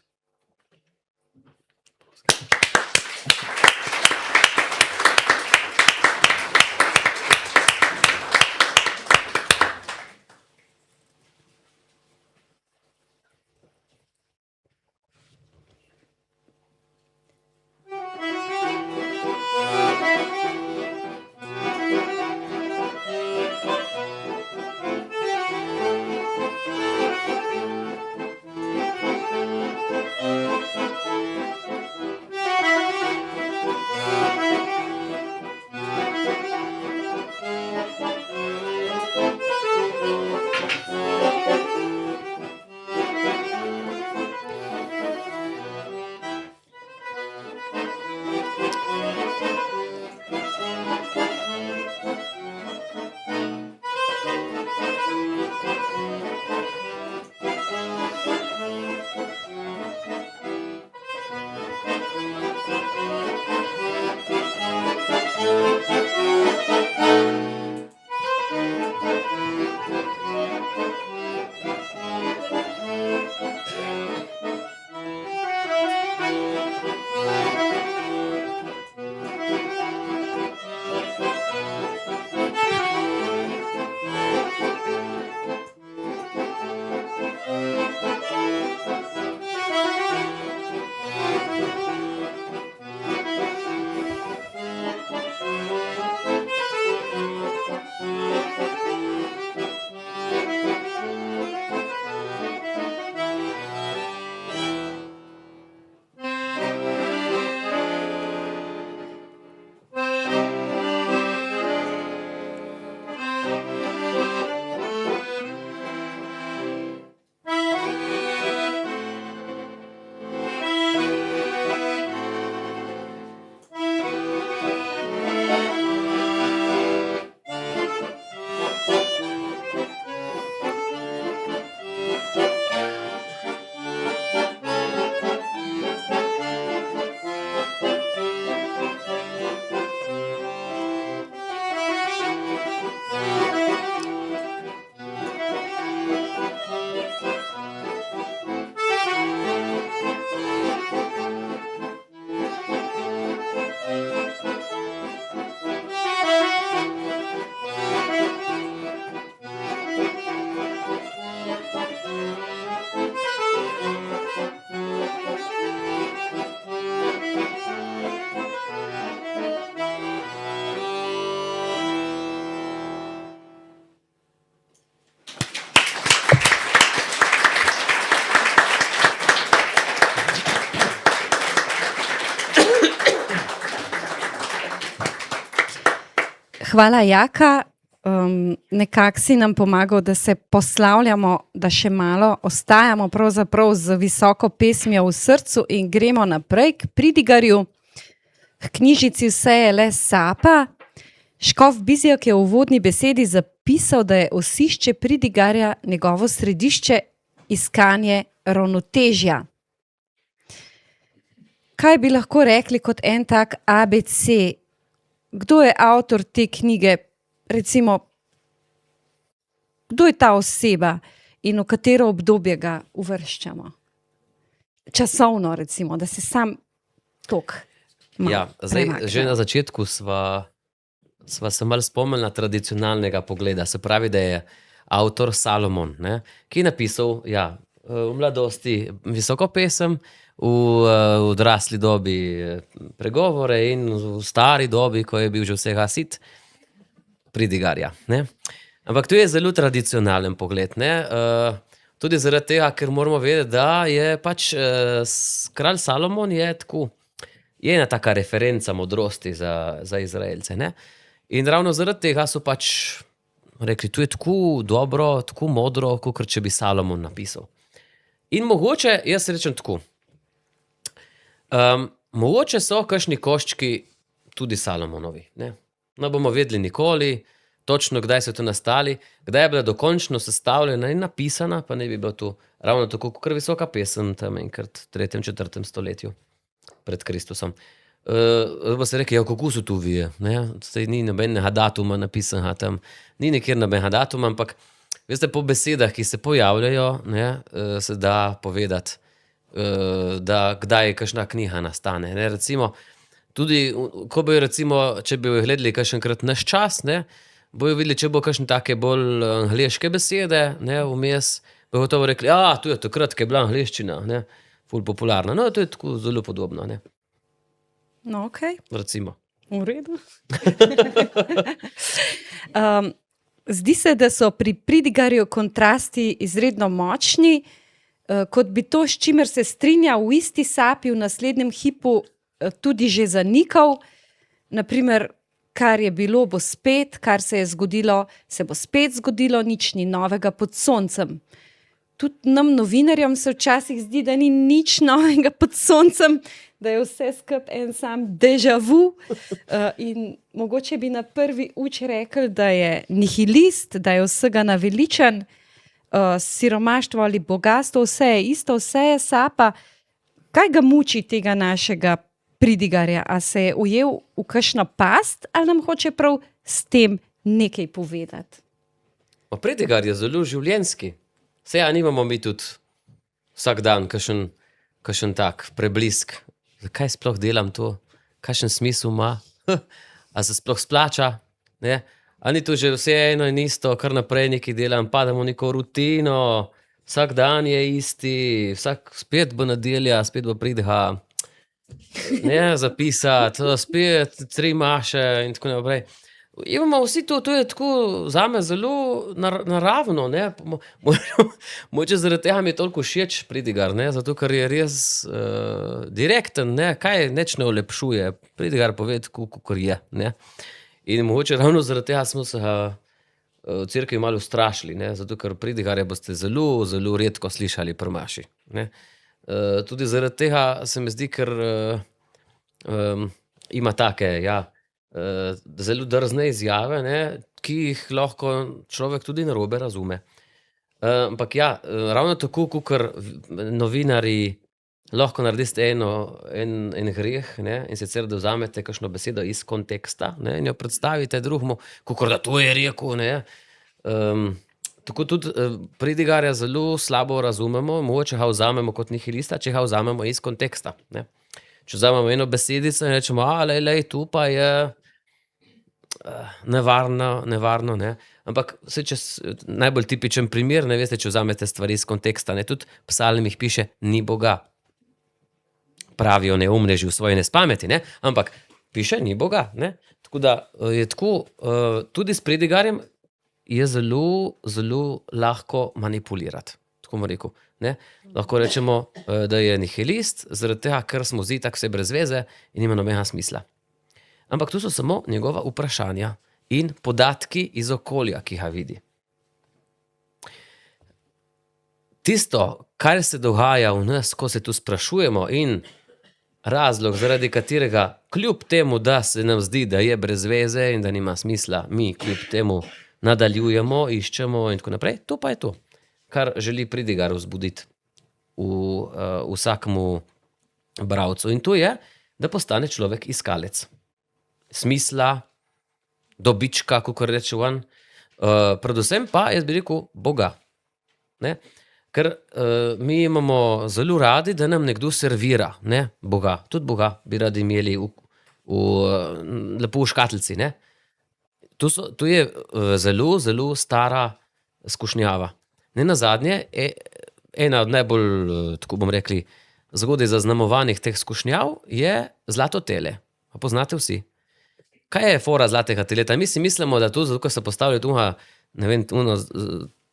Hvala, Jaka. Nekako si nam pomagal, da se poslavljamo, da še malo ostajamo pravzaprav z visoko pesmijo v srcu in gremo naprej k Pridigarju. V knjižici Vse je le sapa. Škof Bizjak je v uvodni besedi zapisal, da je osišče Pridigarja njegovo središče, iskanje ravnotežja. Kaj bi lahko rekli kot en tak ABC? Kdo je avtor te knjige? Recimo, kdo je ta oseba in v katero obdobje ga uvrščamo? Časovno, recimo, da se sam tok malo Ja, zdaj, premakne. že na začetku sva se malo spomnili na tradicionalnega pogleda. Se pravi, da je avtor Salomon, ne, ki je napisal, ja, v mladosti visoko pesem, v odrasli dobi pregovore in v stari dobi, ko je bil že vsega sit, Pridigarja. Ne. Ampak to je zelo tradicionalen pogled. Ne. Tudi zaradi tega, ker moramo vedeti, da je pač kralj Salomon je tako, je ena taka referenca modrosti za Izraelce. Ne. In ravno zaradi tega so pač rekli, to je tako dobro, tako modro, kakor če bi Salomon napisal. In mogoče, jaz rečem tako, mogoče so kakšni koščki tudi Salomonovi. Ne. Ne bomo vedeli nikoli, točno kdaj so to nastali, kdaj je bila dokončno sestavljena in napisana, pa ne bi bilo to ravno tako, kakor visoka pesem tam enkrat v 3. 4. stoletju pred Kristusom. Bo se rekel, ja, kako so tu vije, ne? Saj ni nobenega datuma napisanega tam, ni nikjer nobenega datuma, ampak veste, po besedah, ki se pojavljajo, ne, se da povedati, da kdaj kakšna knjiga nastane. Ne? Recimo, tudi, ko bojo recimo, če bi jo gledali kakšenkrat Naš čas, ne, bojo videli, če bo kakšne take bolj angleške besede, ne, vmes, bojo gotovo rekli, to je takrat, ko je bila angleščina, ne, ful popularna. No, to je tako zelo podobno, ne, No, okej. recimo. V redu. Zdi se, da so pri Pridigarju kontrasti izredno močni, kot bi to, s čimer se strinja v isti sapi v naslednjem hipu tudi že zanikal. Naprimer, kar je bilo, bo spet, kar se je zgodilo, se bo spet zgodilo, nič ni novega pod soncem. Tudi nam novinarjem se včasih zdi, da ni nič novega pod soncem, da je vse skup en sam déjà vu. In mogoče bi na prvi uč rekel, da je nihilist, da je vsega naveličan, siromaštvo ali bogastvo, vse je isto, vse je sapa. Kaj ga muči tega našega Pridigarja? A se je ujel v kakšno past ali nam hoče prav s tem nekaj povedati? Pridigar je zelo življenjski. Saj nimamo mi tudi vsak dan kakšen tak preblisk. Zakaj sploh delam to? Kakšen smisel ima? A se sploh splača? Ne? A ni to že vse eno in isto, kar naprej nekaj delam, padamo v neko rutino, vsak dan je isti, spet bo nedelja, spet bo Pridigar, ne, zapisati, spet 3 maše in tako naprej. Imamo vsi to je tako zame zelo naravno, ne. Mogoče zaradi tega mi je toliko všeč Pridigar, ne, zato ker je res direkten, ne, kaj nič ne olepšuje. Pridigar pove tako, kakor je, ne. In mogoče ravno zaradi tega smo se ga v cerkvi malo ustrašili, ne, zato ker Pridigarja boste zelo, zelo redko slišali pri maši, ne. Tudi zaradi tega se mi zdi, ker ima take, ja, zelo drzne izjave, ne, ki jih lahko človek tudi narobe razume. Ampak ja, ravno tako, kakor novinarji lahko naredite en greh, ne, in sicer da vzamete kakšno besedo iz konteksta, ne, in jo predstavite drugemu, kakor da to je rekel, ne. Tako tudi Pridigarja zelo slabo razumemo, mogoče ga vzamemo kot nihilista, če ga vzamemo iz konteksta, ne. Če vzamemo eno besedico in rečemo, lej, tu pa je nevarno, ne. Ampak najbolj tipičen primer, ne, veste, če vzamete stvari iz konteksta, ne, tudi v psalmih piše, ni Boga. Pravijo neumneži v svoji nespameti, ne, ampak piše, ni Boga, ne. Tako da je tako, tudi s Pridigarjem je zelo, zelo lahko manipulirati, tako bom rekel, ne. Lahko rečemo, da je nihilist, zaradi tega, ker smo zdi tako vse brez veze in nima nobenega smisla. Ampak to so samo njegova vprašanja, in podatki iz okolja, ki ga vidi. Tisto, kar se dogaja v nas, ko se tu sprašujemo in razlog, zaradi katerega kljub temu, da se nam zdi, da je brez veze in da nima smisla, mi kljub temu nadaljujemo, iščemo in tako naprej, to pa je to, kar želi Pridigar vzbuditi v vsakemu bralcu. In to je, da postane človek iskalec smisla, dobička, kakor reče on, predvsem pa, jaz bi rekel, Boga. Ne? Ker mi imamo zelo radi, da nam nekdo servira, ne? Boga. Tudi Boga bi radi imeli lepo v škatlici. Ne? To je zelo, zelo stara skušnjava. Ne nazadnje, ena od najbolj, tako bom rekli, zgodaj zaznamovanih teh skušnjav je zlato tele. A poznate vsi? Kaj je fora zlatega teleta? Mi si mislimo, da to, zato ker so postavili tuha, ne vem,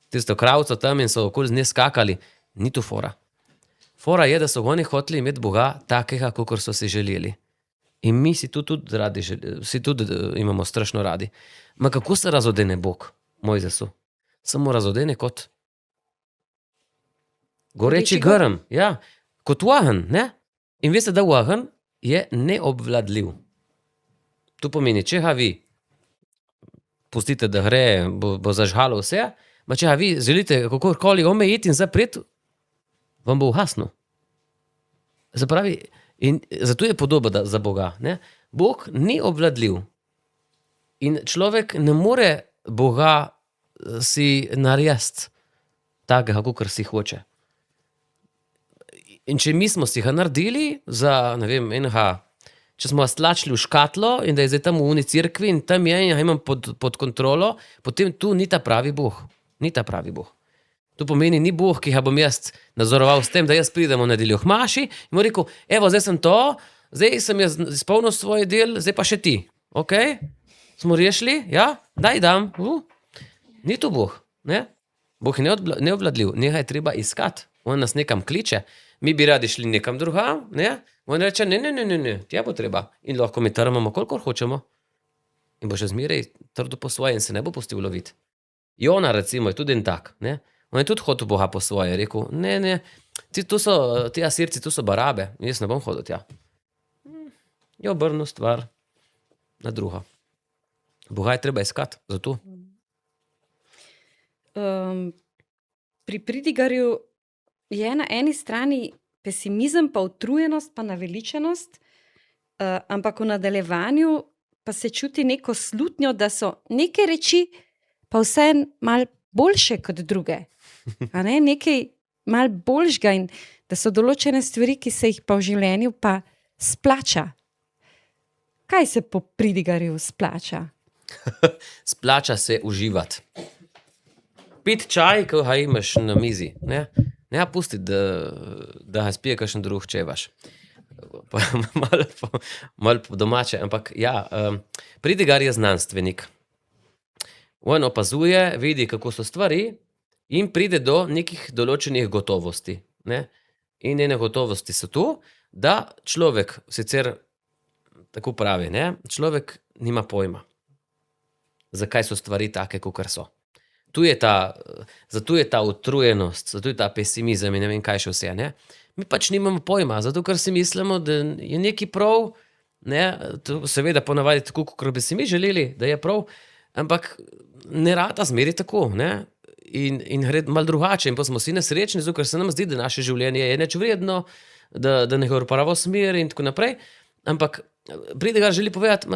tisto kravco tam in so okoli z nje skakali. Ni to fora. Fora je, da so oni hoteli imeti Boga takega, kakor so si želeli. In mi si tudi radi, si tudi imamo strašno radi. Ma kako se razodene Bog, Mojzesu? Samo razodene kot goreči grm. Ja, kot ogenj, ne? In veste, da ogenj je neobvladljiv. To pomeni, če ga vi pustite, da gre, bo zažgalo vse, ma če ga vi želite kakorkoli omejiti in zapreti, vam bo ugasnil. Zapravi, in zato je podoba za Boga. Ne? Bog ni obvladljiv. In človek ne more Boga si narediti takega, kakor si hoče. In če mi smo si ga naredili za, ne vem, če smo ga stlačili v škatlo in da je zdaj tam v uni cerkvi in tam je in ga imam pod kontrolo, potem tu ni ta pravi Bog. Ni ta pravi Bog. To pomeni, ni Bog, ki ga bom jaz nadzoroval s tem, da jaz pridem v nedeljo k maši in mu rekel, evo, zdaj sem to, zdaj sem jaz izpolnil svoj del, zdaj pa še ti. Ok? Smo rešili? Ja? Daj dam. Ni to Bog. Ne? Bog je neobvladljiv. Njega je treba iskati. On nas nekam kliče. Mi bi radi šli nekam drugam, ne? On reče, ne, tja bo treba. In lahko mi trmamo, kolikor hočemo. In bo še zmeraj trdo po svoje in se ne bo pustil loviti. Jona, recimo, je tudi en tak, ne? On je tudi hotel Boga po svoje. Rekel, ne, ti asirci, to so barabe. Jaz ne bom hodil tja. Je obrnil stvar na drugo. Boga je treba iskati, zato. Pri Pridigarju je na eni strani pesimizem, pa utrujenost, pa naveličenost, ampak v nadaljevanju pa se čuti neko slutnjo, da so neke reči pa vseeno malo boljše kot druge. A ne? Nekaj malo boljšega in da so določene stvari, ki se jih pa v življenju pa splača. Kaj se po Pridigarju splača? Splača se uživati. Pit čaj, ko ga imaš na mizi. Ne pusti, da ga spije kakšen drug čevaš. Malo po domače, ampak ja, Pridigar je znanstvenik. On opazuje, vidi, kako so stvari in pride do nekih določenih gotovosti. Ne? In ene gotovosti so tu, da človek sicer tako pravi, ne? Človek nima pojma, zakaj so stvari take, kakor so. Zato je ta utrujenost, zato je ta pesimizem in ne vem kaj še vse. Ne? Mi pač nimamo pojma, zato ker si mislimo, da je nekaj prav, ne? To seveda ponavadi tako, kakor bi si mi želeli, da je prav, ampak ne rata zmeri tako, ne? In gre malo drugače in pa smo vsi nesrečni, zato ker se nam zdi, da naše življenje je neč vredno, da ne gre v pravo smer in tako naprej, ampak Pridigar želi povedati,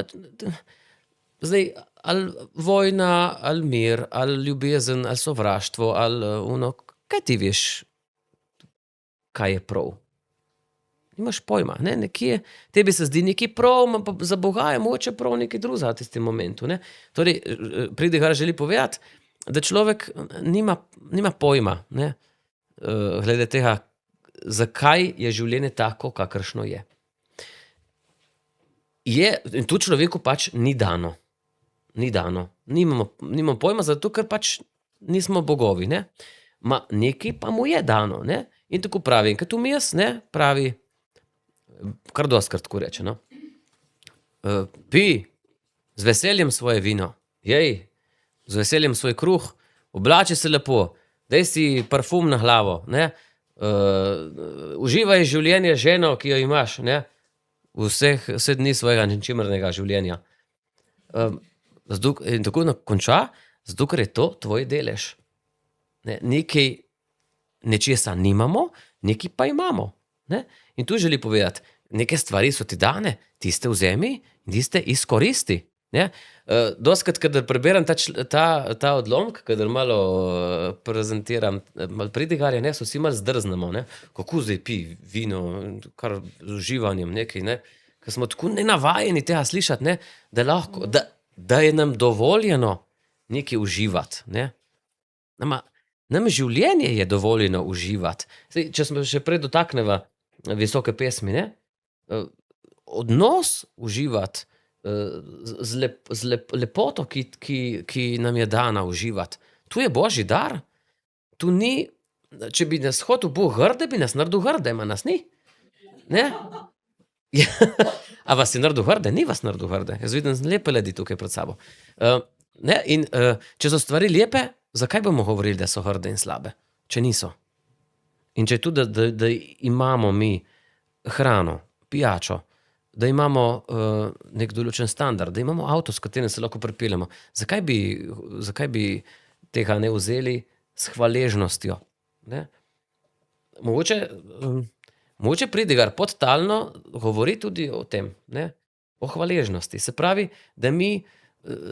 zdaj, ali vojna, ali mir, ali ljubezen, ali sovraštvo, ali kaj ti veš, kaj je prav? Nimaš pojma, ne? Nekje, tebi se zdi nekaj prav, pa za Boga je moče prav nekaj drugega v tistem momentu. Ne? Torej, Pridigar želi povedati, da človek nima pojma, ne? Glede tega, zakaj je življenje tako, kakršno je. In tu človeku pač ni dano. Nimamo pojma, zato ker pač nismo bogovi, ne? Ma nekaj pa mu je dano, ne? In tako pravi, in kot vmes, ne, pravi, kar doskrat tako reče, no. Pij z veseljem svoje vino, jej, z veseljem svoj kruh, oblači se lepo, daj si parfum na glavo, ne? Uživaj življenje z ženo, ki jo imaš, ne? Vse dni svojega ničemrnega življenja. In tako konča, zato ker je to tvoj delež. Ne? Nečesa nimamo, nekaj pa imamo. Ne? In tu želi povedati, neke stvari so ti dane, tiste vzemi in tiste izkoristi. Doskrat, kadar preberem ta odlomek, kadar malo prezentiram malo pridigarja, so vsi malo zdrznemo, ne? Kako zdaj pi vino, kar z uživanjem nekaj, ne? Ker smo tako nenavajeni tega slišati, ne? Da je nam dovoljeno nekaj uživati. Ne? Nam življenje je dovoljeno uživati. Zdaj, če smo še prej dotakneva visoke pesmi, ne? Odnos uživati, z lepoto, ki nam je dana uživati. Tu je božji dar. Tu ni, če bi nas hotel Bog grde, bi nas naredil grde, ma nas ni. Ne? A vas je naredil grde? Ni vas naredil grde. Jaz vidim lepe ljudi tukaj pred sabo. Ne? In če so stvari lepe, zakaj bomo govorili, da so grde in slabe? Če niso. In če je tudi, da imamo mi hrano, pijačo, da imamo nek določen standard, da imamo avto, s katerim se lahko pripeljemo. Zakaj bi tega ne vzeli s hvaležnostjo? Ne? Mogoče pridigar podtalno govori tudi o tem, ne? O hvaležnosti. Se pravi, da mi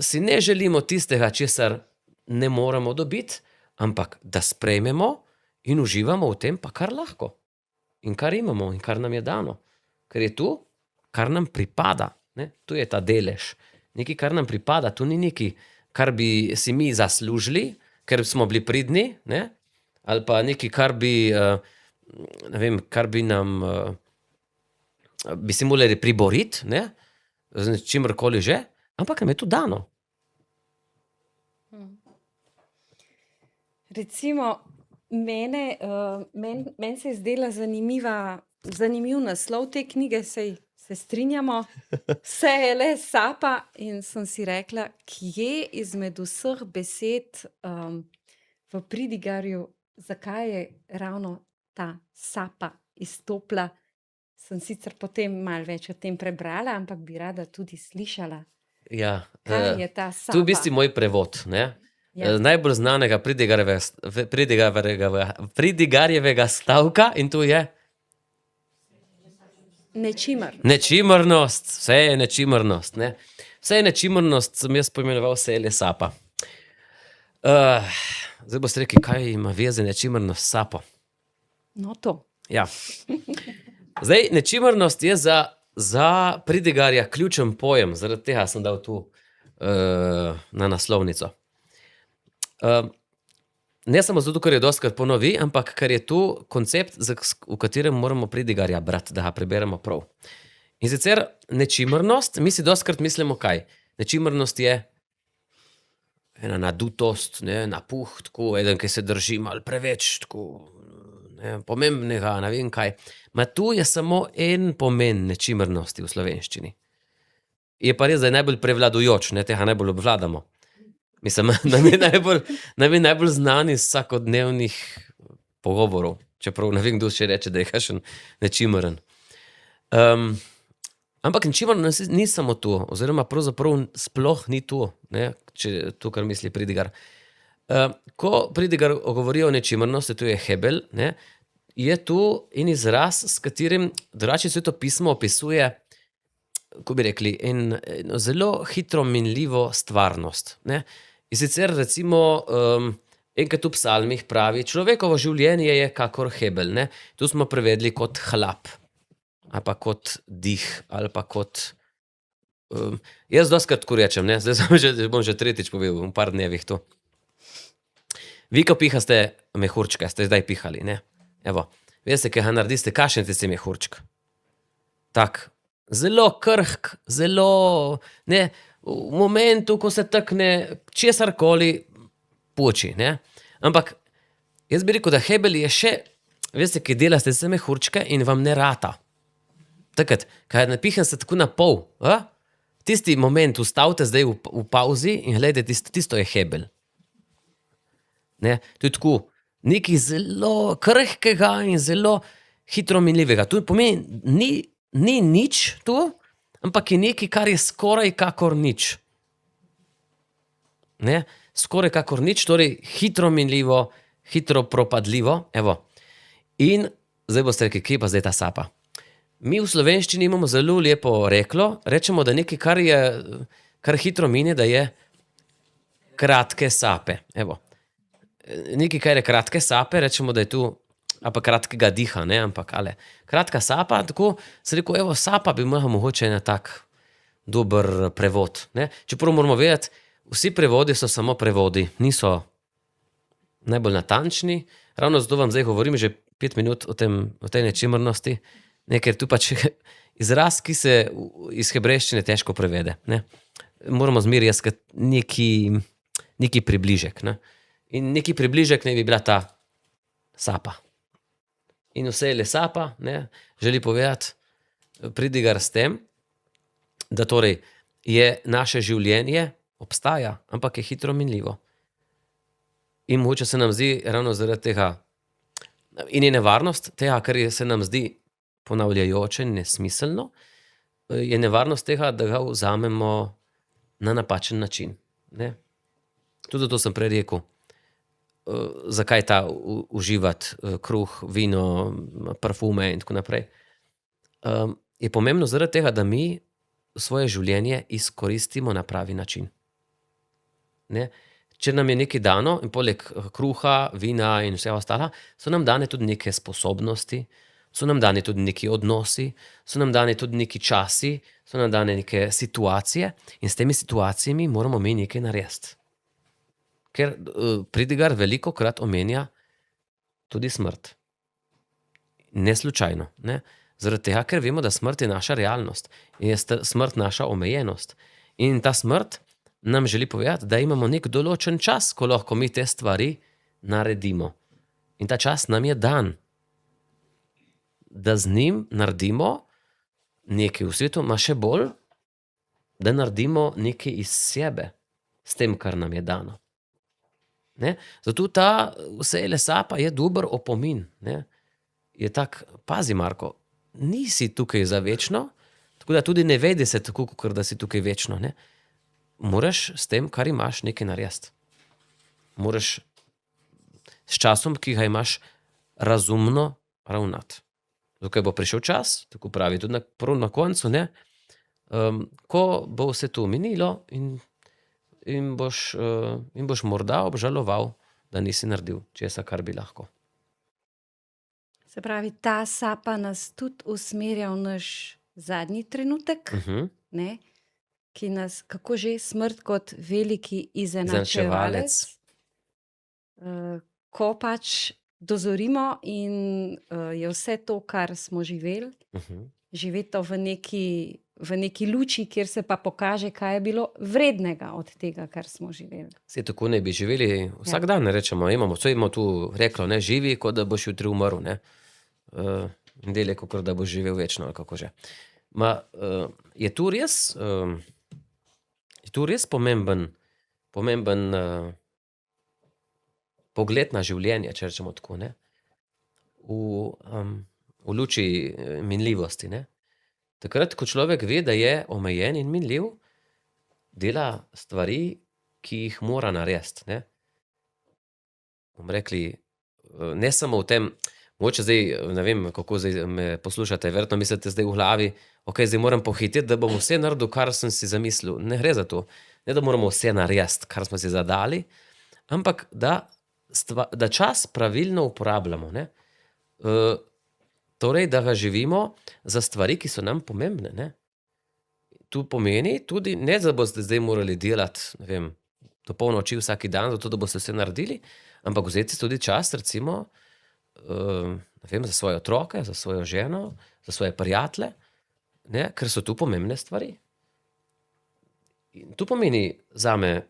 si ne želimo tistega, česar ne moremo dobiti, ampak da sprejmemo in uživamo v tem, pa kar lahko. In kar imamo in kar nam je dano. Ker je tu, kar nam pripada. Ne? Tu je ta delež. Nekaj, kar nam pripada, tu ni nekaj, kar bi si mi zaslužili, ker smo bili pridni, ne? Ali pa nekaj, kar bi, ne vem, kar bi nam, bi si morali priboriti, ne? Z čimrkoli že, ampak nam je tu dano. Recimo, meni se je zdela zanimiv naslov te knjige, se strinjamo, vse je le sapa in sem si rekla, kje izmed vseh besed v pridigarju, zakaj je ravno ta sapa izstopila. Sem sicer potem malo več o tem prebrala, ampak bi rada tudi slišala, Ja, kaj je ta sapa. tu v bistvu moj prevod, ne? Ja. Najbolj znanega pridigarjevega stavka in to je Nečimer. nečimrnost, vse je nečimrnost, ne? Vse je nečimrnost, sem jaz pojmenoval, vse je le sapa. Zdaj boste rekli, kaj ima veze nečimrnost s sapo? No to. Ja. Zdaj, nečimrnost je za pridigarja ključen pojem, zaradi tega sem dal tu na naslovnico. Ne samo zato, ker je dostikrat ponovi, ampak ker je tu koncept, v katerem moramo pridigarja brati, da ga preberemo prav. In sicer nečimrnost, mi si dostikrat mislimo kaj? Nečimrnost je ena nadutost, ne, napuh, tako, eden, ki se drži malo preveč, tako, ne, pomembnega, ne vem kaj. Ma tu je samo en pomen nečimrnosti v slovenščini. Je pa res, da je najbolj prevladujoč, ne, tega najbolj obvladamo. Mislim, nam je najbolj znani iz vsakodnevnih pogovorov, čeprav ne vem, kdo še reče, da je kakšen nečimrn. Ampak nečimrnost ni samo to, oziroma pravzaprav sploh ni to, ne, če to, kar misli pridigar. Ko pridigar govori o nečimrnosti, to je Hebel, ne, je tu en izraz, s katerim drugače Sveto pismo opisuje, ko bi rekli, eno zelo hitro minljivo stvarnost. Ne. In sicer recimo enkrat v psalmih pravi, človekovo življenje je kakor Hebel. Ne. Tu smo prevedli kot hlap, ali pa kot dih, ali pa kot... jaz dostikrat tako rečem, ne, zdaj bom že tretjič povedal, v par dnevih to. Vi, ko pihaste mehurčke, ste zdaj pihali, ne? Evo, veste, kaj ga narediste, kakšen ti mehurček? Tak, zelo krhk, zelo, ne, v momentu, ko se takne česarkoli poči, ne? Ampak, jaz bi rekel, da Hebel je še, veste, ki delate se mehurčke in vam ne rata. Takrat, kaj napiham se tako na pol, tisti moment, ustavite zdaj v pauzi in gledajte, tisto je hebelj. Ne? To je tako, nekaj zelo krhkega in zelo hitro minljivega. To pomeni, ni nič tu, ampak je nekaj, kar je skoraj kakor nič. Ne? Skoraj kakor nič, torej hitro minljivo, hitro propadljivo. Evo. In zdaj boste rekli, kje pa zdaj ta sapa? Mi v slovenščini imamo zelo lepo reklo, rečemo, da nekaj, kar hitro mine, da je kratke sape. Evo. Nekaj, kar je kratke sape, rečemo, da je tu, ali pa kratkega diha, ne, ampak, kratka sapa, tako se rekel, evo, sapa bi imela mogoče en tak dober prevod, ne. Čeprav moramo vedeti, vsi prevodi so samo prevodi, niso najbolj natančni, ravno zato vam zdaj govorim že 5 minut o tej nečimrnosti, ne, ker tu pač izraz, ki se iz hebrejščine težko prevede, ne. Moramo zmeraj iskati neki približek, ne. In neki približek naj bi bila ta sapa. In vse je le sapa, ne, želi povedati, pridigar s tem, da torej je naše življenje, obstaja, ampak je hitro minljivo. In mogoče se nam zdi ravno zaradi tega, in je nevarnost tega, ker se nam zdi ponavljajoče, nesmiselno, je nevarnost tega, da ga vzamemo na napačen način, ne. Tudi zato sem prej rekel, zakaj ta uživati kruh, vino, parfume in tako naprej. Je pomembno zaradi tega, da mi svoje življenje izkoristimo na pravi način. Ne? Če nam je nekaj dano, in poleg kruha, vina in vse ostalo, so nam dane tudi neke sposobnosti, so nam dane tudi neki odnosi, so nam dane tudi neki časi, so nam dane neke situacije in s temi situacijami moramo mi nekaj narediti. Ker pridigar velikokrat omenja tudi smrt. Ne slučajno, ne. Zaradi tega, ker vemo, da smrt je naša realnost in je smrt naša omejenost. In ta smrt nam želi povedati, da imamo nek določen čas, ko lahko mi te stvari naredimo. In ta čas nam je dan, da z njim naredimo nekaj v svetu, ma še bolj, da naredimo nekaj iz sebe, s tem, kar nam je dano. Ne? Zato ta vse le sapa je dober opomin. Ne? Je tak, pazi, Marko, nisi tukaj za večno, tako da tudi ne vedi se tako, kot da si tukaj večno. Ne? Moraš s tem, kar imaš, nekaj narediti. Moraš s časom, ki ga imaš, razumno ravnati. Zato bo prišel čas, tako pravi tudi na koncu, ne? Ko bo vse to minilo in boš morda obžaloval, da nisi naredil česa, kar bi lahko. Se pravi, ta sapa nas tudi usmerja v naš zadnji trenutek, ne? Ki nas, kako že, smrt kot veliki izenačevalec. Ko pač dozorimo in je vse to, kar smo živeli, živeti to v neki luči, kjer se pa pokaže, kaj je bilo vrednega od tega, kar smo živeli. Saj tako ne bi živeli vsak dan, ne rečemo, imamo tu reklo, ne, živi, kot da boš jutri umrl, ne. In delaj, kot da boš živel večno, ali kako že. Je tu res pomemben pogled na življenje, če rečemo tako, ne. V luči minljivosti, ne. Takrat, ko človek ve, da je omejen in minljiv, dela stvari, ki jih mora narediti, ne. Bomo rekli, ne samo v tem, mogoče zdaj, ne vem, kako zdaj me poslušate, verjetno mislite zdaj v glavi, zdaj moram pohiteti, da bom vse naredil, kar sem si zamislil. Ne gre za to. Ne, da moramo vse narediti, kar smo si zadali, ampak da čas pravilno uporabljamo, ne. Torej, da ga živimo za stvari, ki so nam pomembne, ne. Tu pomeni tudi, ne da boste zdaj morali delati, ne vem, do polnoči vsak dan, zato da boste vse naredili, ampak vzeti tudi čas, recimo, ne vem, za svoje otroke, za svojo ženo, za svoje prijatelje, ne, ker so tu pomembne stvari. In tu pomeni zame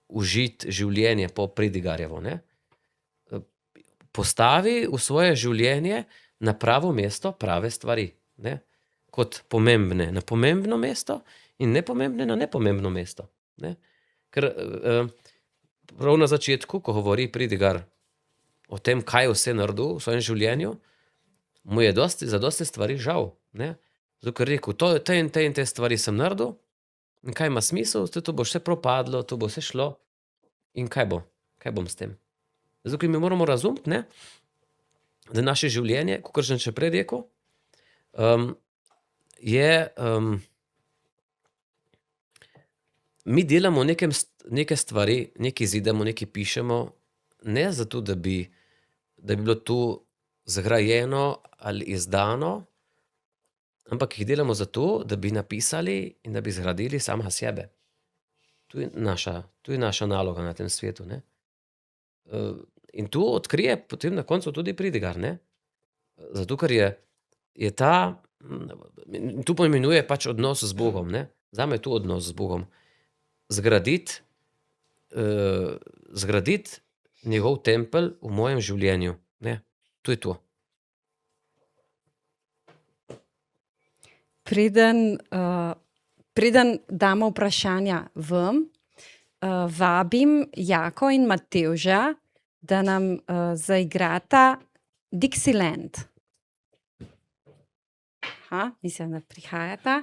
užiti življenje po Pridigarjevo, ne. Postavi v svoje življenje na pravo mesto prave stvari, ne, kot pomembne, na pomembno mesto in nepomembne na nepomembno mesto. Ne? Ker prav na začetku, ko govori pridigar o tem, kaj vse naredil v svojem življenju, mu je za dosti stvari žal. Ne? Zato, ker je rekel, te in te stvari sem naredil, in kaj ima smisel, to bo vse propadlo, to bo vse šlo, in kaj bo? Kaj bom s tem? Zato, ker mi moramo razumeti, ne, da naše življenje, kot sem še prej rekel, je, mi delamo neke stvari, nekaj zidamo, nekaj pišemo, ne zato, da bi bilo to zgrajeno ali izdano, ampak jih delamo zato, da bi napisali in da bi zgradili samega sebe. To je naša naloga na tem svetu, ne. In tu odkrije potem na koncu tudi pridigar, ne. Zato, ker je ta, tu poimenuje pač odnos z Bogom, ne. Zame je to odnos z Bogom. Zgraditi njegov tempelj v mojem življenju, ne. To je to. Preden damo vprašanja vam, vabim Jako in Matevža, da nam zaigrata Dixieland. Mislim, da prihajata.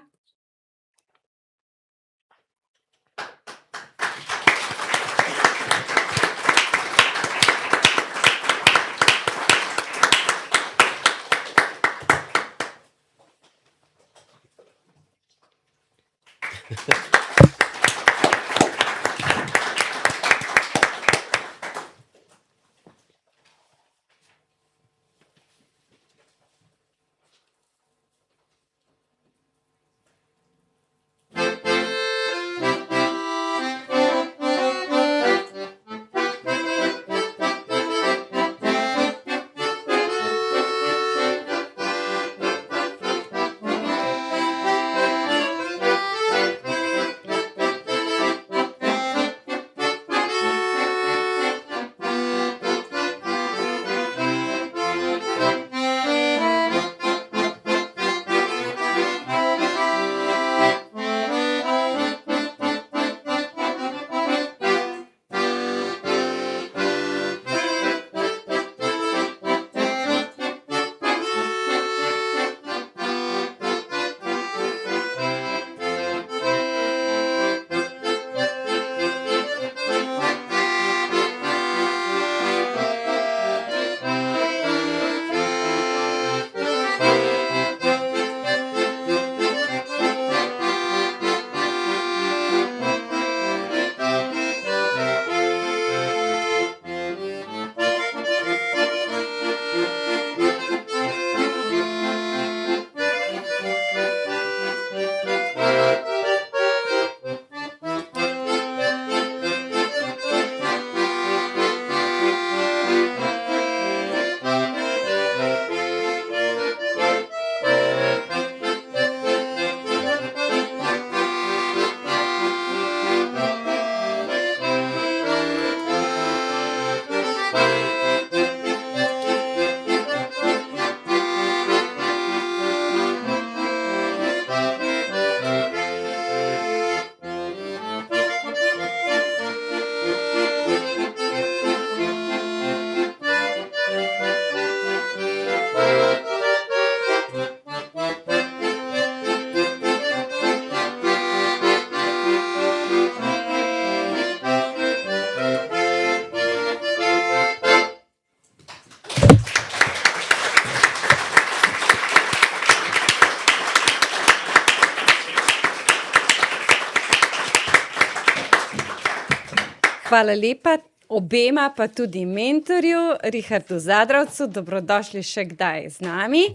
Hvala lepa obema, pa tudi mentorju, Richardu Zadravcu. Dobrodošli še kdaj z nami.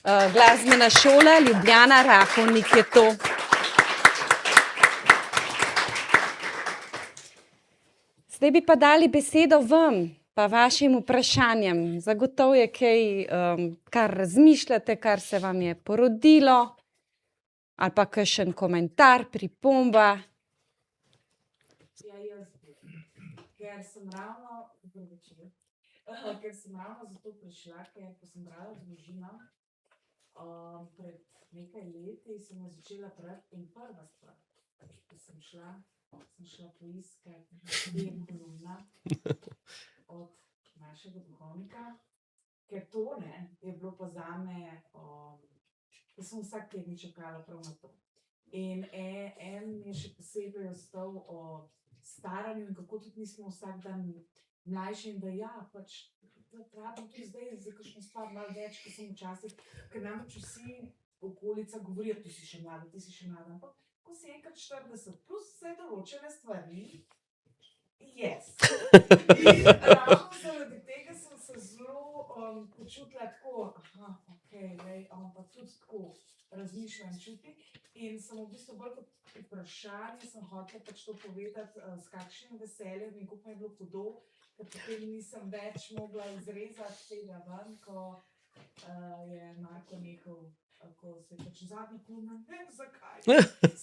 Glasbena šola Ljubljana Rakovnik je to. Zdaj bi pa dali besedo vam, pa vašim vprašanjem. Zagotovo je kaj, kar razmišljate, kar se vam je porodilo, ali pa kakšen komentar, pripomba. Ker sem ravno zato prišla, ker ko sem brala Družino, Pred nekaj leti sem jo začela brati in prva stvar, ki sem šla poiskati dve kolumna od našega duhovnika, ker to ne, je bilo pa zame, da sem vsak teden čakala prav na to. In en mi je še posebej ostal o staranju in kako tudi nismo vsak dan mlajši in da ja, pač da rabim tudi zdaj za kakšno stvar malo več, kot sem včasih, ker namreč vsi okolica govorijo, ti si še mlada, ampak ko si enkrat 40 plus vse določene stvari, yes. In ravno zaradi tega sem se zelo počutila tako, okej, pa tudi tako razmišljam čuti. In sem v bistvu bolj kot vprašanje, sem hotela pač to povedati, s kakšnim veseljem in kako mi je bilo hudo, ker potem nisem več mogla izrezati tega ven, ko je Marko nehal, ko se je pač zadnji kolumna, ne vem zakaj.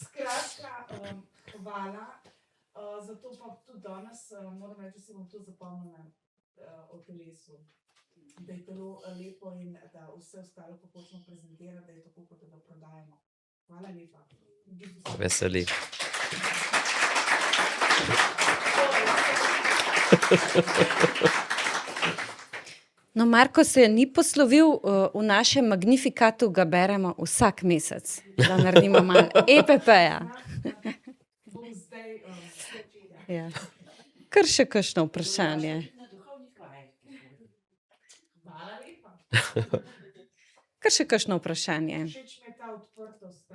Skratka, hvala. Zato pa tudi danes moram reči, da si bom to zapomnila o telesu. Da je telo lepo in da vse ostalo, kako smo prezentirali, da je tako, kot da ga prodajamo. Hvala lepa. Veseli. No, Marko se ni poslovil, v našem Magnifikatu ga beremo vsak mesec, da naredimo malo EPP-ja. Bom zdaj Ja. Kar še kakšno vprašanje. Hvala lepa. Kar še kakšno vprašanje. Všeč mi je ta odprtost,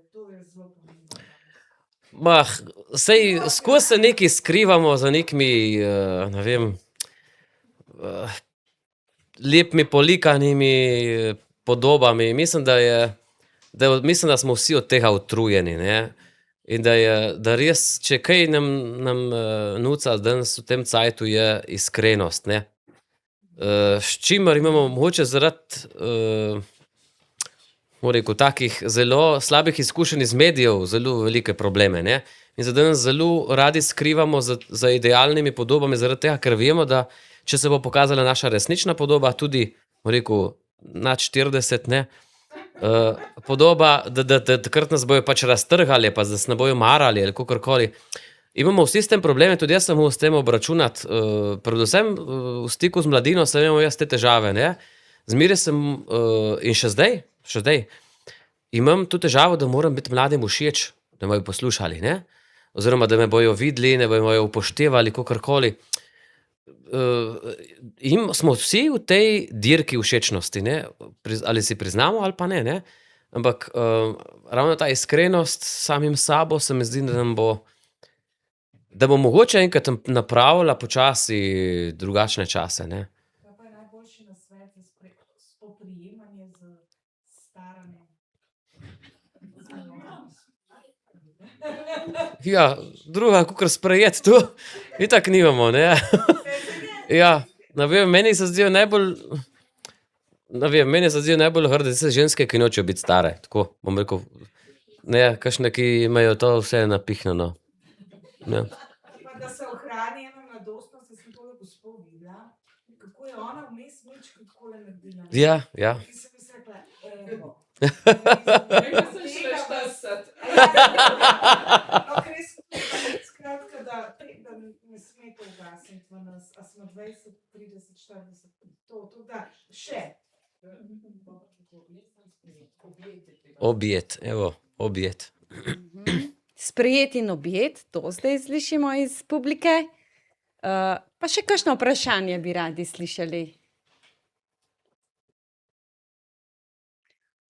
to je zelo pomembno. Sej skozi se nekaj skrivamo za nekimi, ne vem, lepimi polikanimi podobami. Mislim, da smo vsi od tega utrujeni, ne. In da res, če kaj nam nuca danes v tem cajtu, je iskrenost, ne. S čimer imamo mogoče zaradi, bom rekel, takih zelo slabih izkušenj iz medijev zelo velike probleme, ne. In se danes zelo radi skrivamo za idealnimi podobami, zaradi tega, ker vemo, da če se bo pokazala naša resnična podoba, tudi, bom rekel, nad 40, ne, podoba, da takrat nas bojo pač raztrgali, pa da se ne bojo marali ali kakorkoli. Imamo vsi s tem probleme, tudi jaz sem s tem obračunati, predvsem v stiku z mladino sem imel jaz te težave, ne. Zmeraj sem, in še zdaj, imam to težavo, da moram biti mladim všeč, da me bojo poslušali, ne. Oziroma, da me bojo videli, da me bojo upoštevali, kakorkoli. In smo vsi v tej dirki všečnosti, ne, ali si priznamo ali pa ne. Ampak ravno ta iskrenost s samim sabo se mi zdi, da bo mogoče enkrat napravila počasi drugačne čase, ne. Kaj pa je najboljši nasvet za spoprijemanje z staranjem? Ja, druga kakor sprejeti to, itak nimamo, ne. Ja, ne vem, meni se zdijo najbolj grde tiste ženske, ki nočejo biti stare, tako, bom rekel, ne, kakšne, ki imajo to vse napihnjeno. Ja. Pa da se ohrani ena mladostnost, sem tole gospo videla, kako je ona vmes majčkeno takole naredila. Ja. Ki sem si rekla, evo. Skratka, da ne smete ugasniti v nas, a smo 20, 30, 40, to da, še. Objet, evo, objet. Sprejet in objet, to zdaj slišimo iz publike. Pa še kakšno vprašanje bi radi slišali?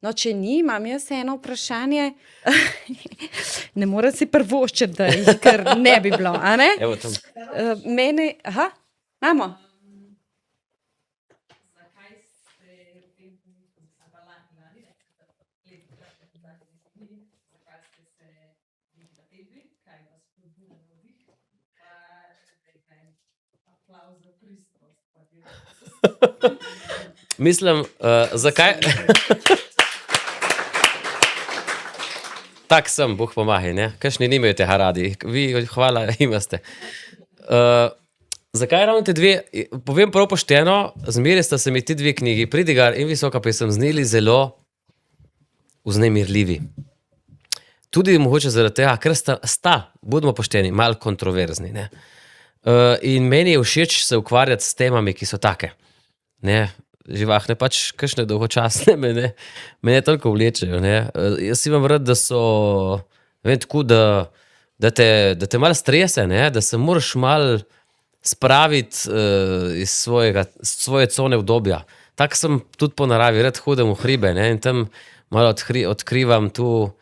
No, če ni, imam jaz eno vprašanje. Ne morem si privoščiti, da jih kar ne bi bilo, a ne? Evo tam. Mene, imamo. Zakaj ste v tem trenutku, lani, zakaj ste se zatekli, kaj vas spodbuja na navdih, pa nekaj aplavz za pristnost. Mislim, zakaj? Tak sem, Bog pomagaj, ne. Kakšni nimajo tega radi, vi, hvala, imate. Zakaj ravno te dve, povem prav pošteno, zmeraj sta se mi ti dve knjigi, Pridigar in Visoka pesem, zneli zelo vznemirljivi. Tudi mogoče zaradi tega, ker sta budimo pošteni, malo kontroverzni. Ne? In meni je všeč se ukvarjati s temami, ki so take. Ne? Živahne, pač kakšne dolgočasne mene toliko vlečejo. Ne? Jaz imam rad, da so, vem, tako, da te malo strese, ne? Da se moraš malo spraviti iz svoje cone udobja. Tako sem tudi po naravi, rad hodim v hribe, ne? In tam malo odkrivam tu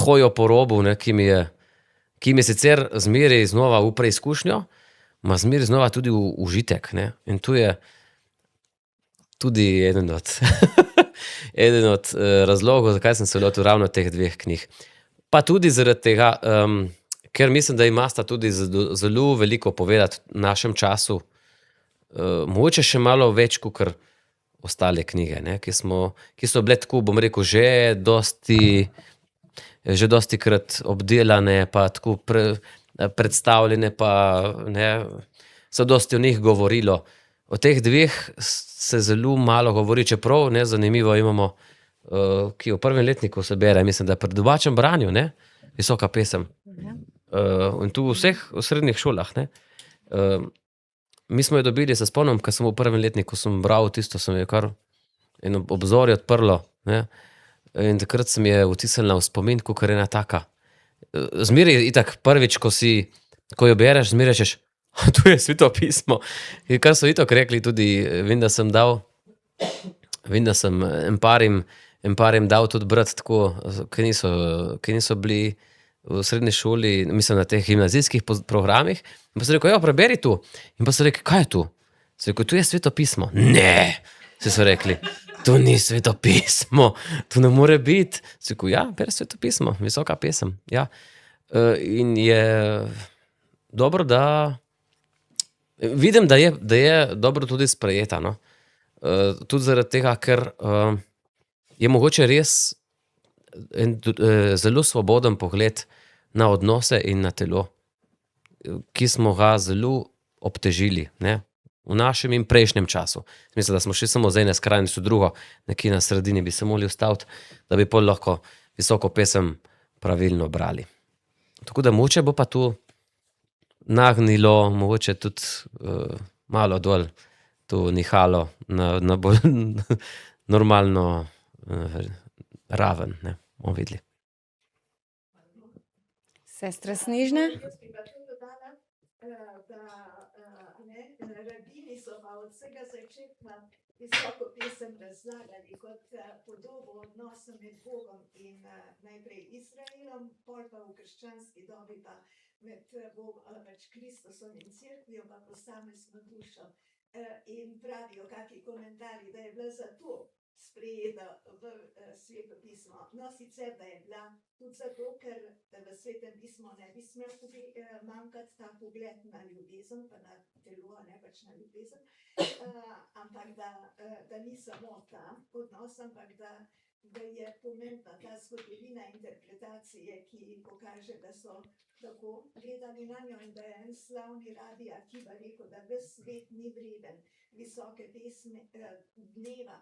hojo po robu, ne? Ki mi sicer zmeri znova v preizkušnjo, ma zmeri znova tudi v užitek. Ne? In tu je tudi eden od razlogov, zakaj sem se lotil ravno teh dveh knjig. Pa tudi zaradi tega, ker mislim, da imata tudi zelo veliko povedati v našem času, mogoče še malo več kot ostale knjige, ne? Ki so bile tako, bom rekel, že dosti krat obdelane, pa tako predstavljene, pa ne, so dosti o njih govorilo. O teh dveh se zelo malo govori, čeprav, ne, zanimivo imamo, ki v prvem letniku se bere, mislim, da pri domačem branju, ne, visoka pesem. In tu v vseh srednjih šolah, ne. Mi smo jo dobili, se spomnim, ko sem v prvem letniku sem bral tisto, sem je kar eno obzorje odprlo, ne. In takrat se mi je vtisnila v spomin, kakor ena taka. Zmeri itak prvič, ko jo bereš, zmeri rečeš, tu je Sveto pismo. In kar so itak rekli tudi, vem, da sem emparim dal tudi brati tako, ki niso bili v srednji šoli, mislim, na teh gimnazijskih programih. In pa so rekel, preberi tu. In pa so rekli, kaj je tu? So rekel, tu je Sveto pismo. Ne, so rekli. To ni Sveto pismo, to ne more biti. Si rekel, beri Sveto pismo, visoka pesem. Ja. In je dobro, da vidim, da je dobro tudi sprejeta. No? Tudi zaradi tega, ker je mogoče res zelo svoboden pogled na odnose in na telo, ki smo ga zelo obtežili, ne? V našem in prejšnjem času. Mislim, da smo šli samo z ene skrajnosti v drugo, nekje na sredini bi se morali ustaviti, da bi pol lahko visoko pesem pravilno brali. Tako da mogoče bo pa tu nagnilo, mogoče tudi malo dol, tu nihalo na bolj normalno raven, ne, bomo videli. Sestra Snežna? Jaz bi pa tudi dodala, da rabini so pa od vsega začetka visoko pesem razlagali kot podobo odnosa med Bogom in najprej Izraelom, pol pa v krščanski dobi pa med pač Kristusom in cerkvijo pa posamezno dušo. In pravijo kakšni komentarji, da je bila zato sprejeta v Sveto pismo. No, sicer, da je bila tudi zato, ker v Svetem pismu ne bi smel manjkati ta pogled na ljubezen, pa na telo, ne pač na ljubezen, ampak da ni samo ta odnos, ampak da je pomembna ta zgodovina interpretacije, ki pokaže, da so tako gledali na njo in da je en slavni Rabi Akiva rekel, da ves svet ni vreden visoke pesmi dneva,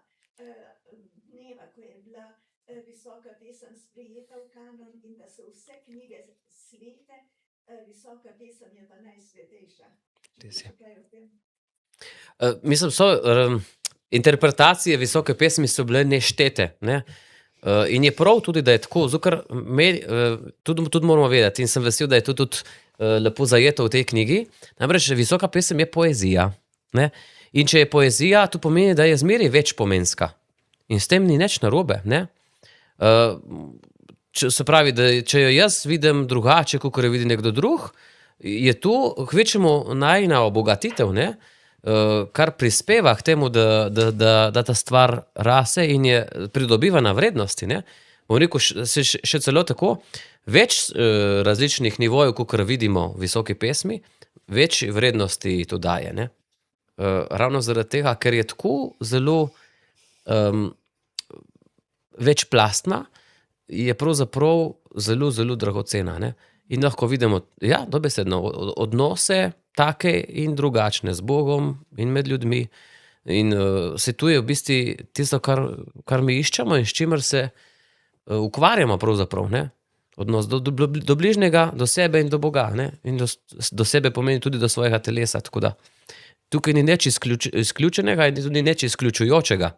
ko je bila visoka pesem sprejeta v kanon in da so vse knjige svete, visoka pesem je pa najsvetejša. Kaj o tem? Mislim, interpretacije visoke pesmi so bile neštete, ne? In je prav tudi, da je tako, ker tudi moramo vedeti in sem vesel, da je to tudi lepo zajeto v tej knjigi, namreč visoka pesem je poezija, ne? In če je poezija, to pomeni, da je zmeraj večpomenska. In s tem ni nič narobe, ne? Se pravi, da če jo jaz vidim drugače, kakor jo vidi nekdo drug, je to kvečjemu najina obogatitev, ne? Kar prispeva k temu, da ta stvar rase in je pridobiva na vrednosti, ne? Bom rekel, še celo tako, več različnih nivojev, kakor vidimo v visoki pesmi, več vrednosti to daje, ne? Ravno zaradi tega, ker je tako zelo večplastna, je pravzaprav zelo, zelo dragocena, ne? In lahko vidimo, dobesedno, odnose take in drugačne z Bogom in med ljudmi. In se tu je v bistvu tisto, kar mi iščemo in s čimer se ukvarjamo pravzaprav, ne? Odnos do bližnjega, do sebe in do Boga, ne? In do sebe pomeni tudi do svojega telesa, tako da tukaj ni nič izključenega in tudi nič izključujočega.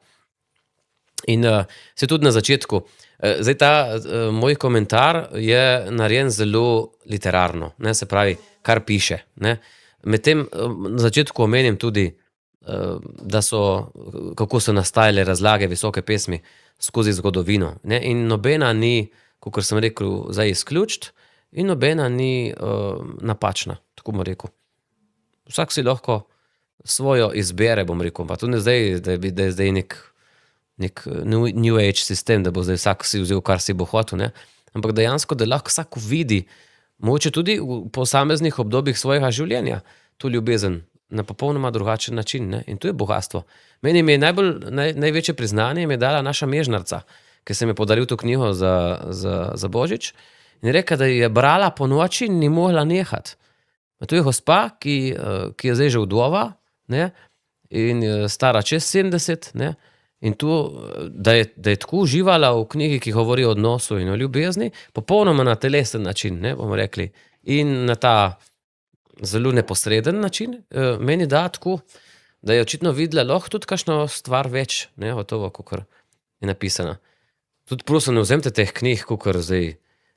In se tudi na začetku, zdaj ta moj komentar je narejen zelo literarno, ne, se pravi, kar piše, ne. Medtem na začetku omenim tudi, kako so nastajale razlage visoke pesmi skozi zgodovino, ne, in nobena ni, kakor sem rekel, zdaj izključiti in nobena ni napačna, tako bom rekel. Vsak si lahko svojo izbere, bom rekel, pa tudi ne zdaj, da je zdaj nek new age sistem, da bo zdaj vsak si vzel, kar si bo hotel, ne? Ampak dejansko, da lahko vsak vidi, mogoče tudi v posameznih obdobjih svojega življenja, to ljubezen na popolnoma drugačen način, ne? In to je bogastvo. Meni mi je največje priznanje mi je dala naša Mežnarca, ki sem je podaril to knjigo za Božič in je rekla, da je brala po noči in ni mogla nehati. To je gospa, ki je zdaj že vdova, ne? In je stara čez 70, ne? In to, da je tako uživala v knjigi, ki govori o odnosu in o ljubezni, popolnoma na telesen način, ne, bomo rekli, in na ta zelo neposreden način, meni da tako, da je očitno videla lahko tudi kakšno stvar več, ne, gotovo, kakor je napisana. Tudi prosim, ne vzemite teh knjig, kakor zdaj,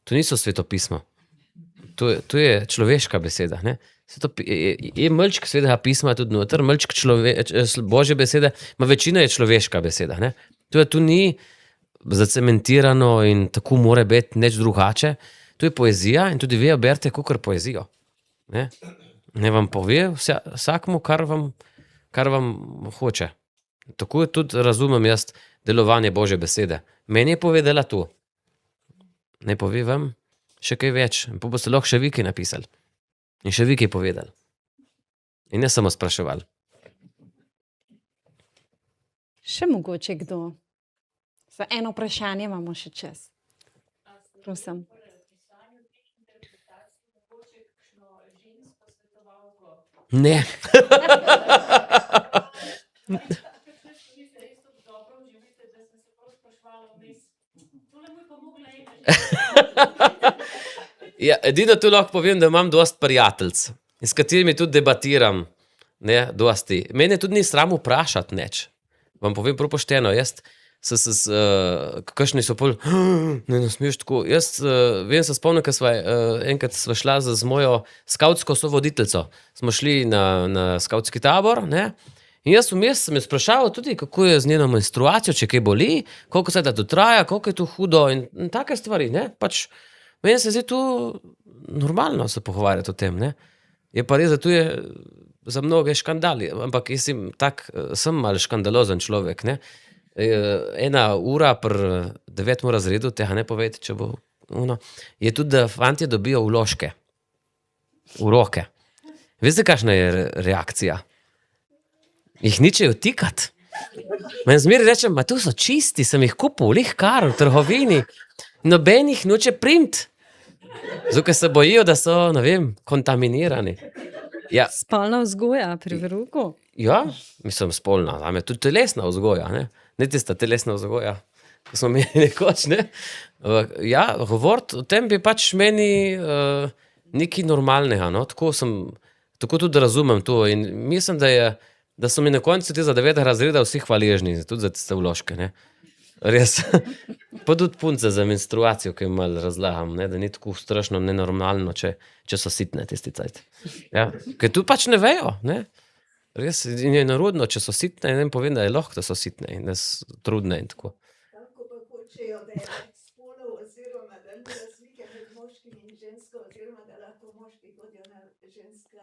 to niso svetopisma. To je človeška beseda, ne. Je malček svetega pisma tudi noter, malček Božje besede, ma večina je človeška beseda, ne. To ni zacementirano in tako mora biti nič drugače. To je poezija in tudi vi jo berete kakor poezijo, ne. Ne vam pove vsakmu, kar vam hoče. Tako tudi razumem jaz delovanje Božje besede. Meni je povedala to. Ne pove vam še kaj več. Pa boste lahko še vi kaj napisali. In še vi kaj povedali. In ne samo spraševali. Še mogoče kdo? Za eno vprašanje imamo še čas. Prosim. Ne. Ja, edino tu lahko povem, da imam dosti prijateljic, s katerimi tudi debatiram, ne, dosti. Mene tudi ni sram vprašati nič. Vam povem prav pošteno, jaz kakšni so pol, ne smeš tako. Jaz vem, se spomnim, ko enkrat sva šla z mojo skavtsko sovoditeljico. Smo šli na skavtski tabor, ne, in jaz vmes sem jo spraševal tudi, kako je z njeno menstruacijo, če kaj boli, koliko se da to traja, koliko je to hudo in take stvari, ne, pač meni se zdi to normalno se pogovarjati o tem, ne. Je pa res, da tu je za mnoge škandali, ampak jaz sem malo škandalozen človek, ne. 1 ura pri 9. razredu, tega ne povejte, če bo ono, je tudi, da fantje dobijo vložke v roke. Veste, kakšna je reakcija? Jih ničejo tikati. Meni zmeraj rečem, ma tu so čisti, sem jih kupil, lih kar v trgovini. Noben jih noče primt. Zato, ker se bojijo, da so, ne vem, kontaminirani. Ja, Spolna vzgoja pri verouku? ja, mislim spolna, zame tudi telesna vzgoja, ne. Ne tista telesna vzgoja, ko smo imeli nekoč, ne. Ja, govoriti o tem bi pač meni nekaj normalnega, no, tako tudi razumem to in mislim, da so mi na koncu te za 9. razreda vsi hvaležni, tudi za tiste vložke, ne. Res. Pa tudi punce za menstruacijo, ki jim malo razlagam, ne, da ni tako strašno nenormalno, če so sitne tisti cajt. Ja, ker tu pač ne vejo, ne. Res, in je narodno, če so sitne, in jim povem, da je lahko, da so sitne in da so trudne in tako. Tako pa hočejo, da je več spolov oziroma da ni razlike med moškim in žensko oziroma da lahko moški hodijo na ženske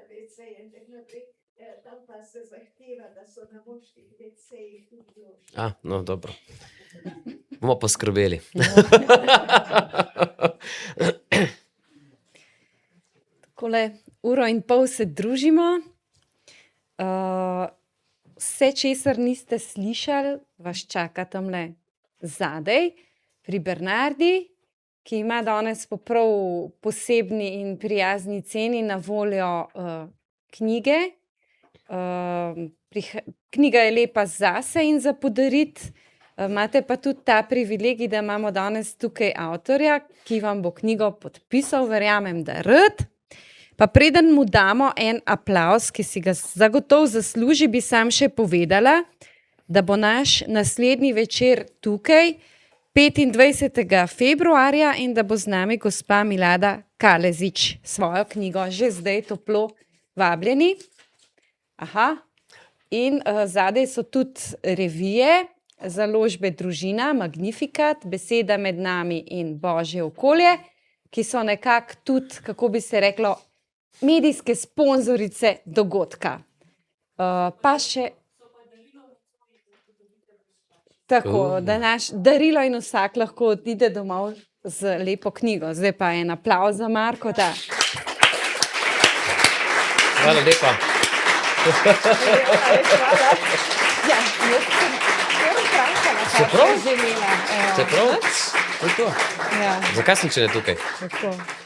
WC-je in tako naprej. Tam pa se zahteva, da so na moških WC-jih tudi vložki. No, dobro. Bomo poskrbeli. Takole 1,5 ure se družimo. Vse, česar niste slišali, vas čaka tamle zadaj, pri Bernardi, ki ima danes po prav posebni in prijazni ceni na voljo knjige. Knjiga je lepa zase in za podariti. Imate pa tudi ta privilegij, da imamo danes tukaj avtorja, ki vam bo knjigo podpisal, verjamem, da rad. Pa preden mu damo en aplavz, ki si ga zagotovo zasluži, bi sam še povedala, da bo naš naslednji večer tukaj 25. februarja in da bo z nami gospa Milada Kalezič svojo knjigo. Že zdaj toplo vabljeni. Aha. In zadaj so tudi revije, založbe Družina, Magnificat, Beseda med nami in Božje okolje, ki so nekako tudi, kako bi se reklo, medijske sponzorice dogodka. Pa še tako, da naš darilo in vsak lahko odide domov z lepo knjigo. Zdaj pa en aplavz za Markota. Hvala lepa. Ja, jaz sem vprašala, kaj Čeprav? sem že imela. Evo. Čeprav? To je to. Ja, Zakaj sem če ne tukaj? tako.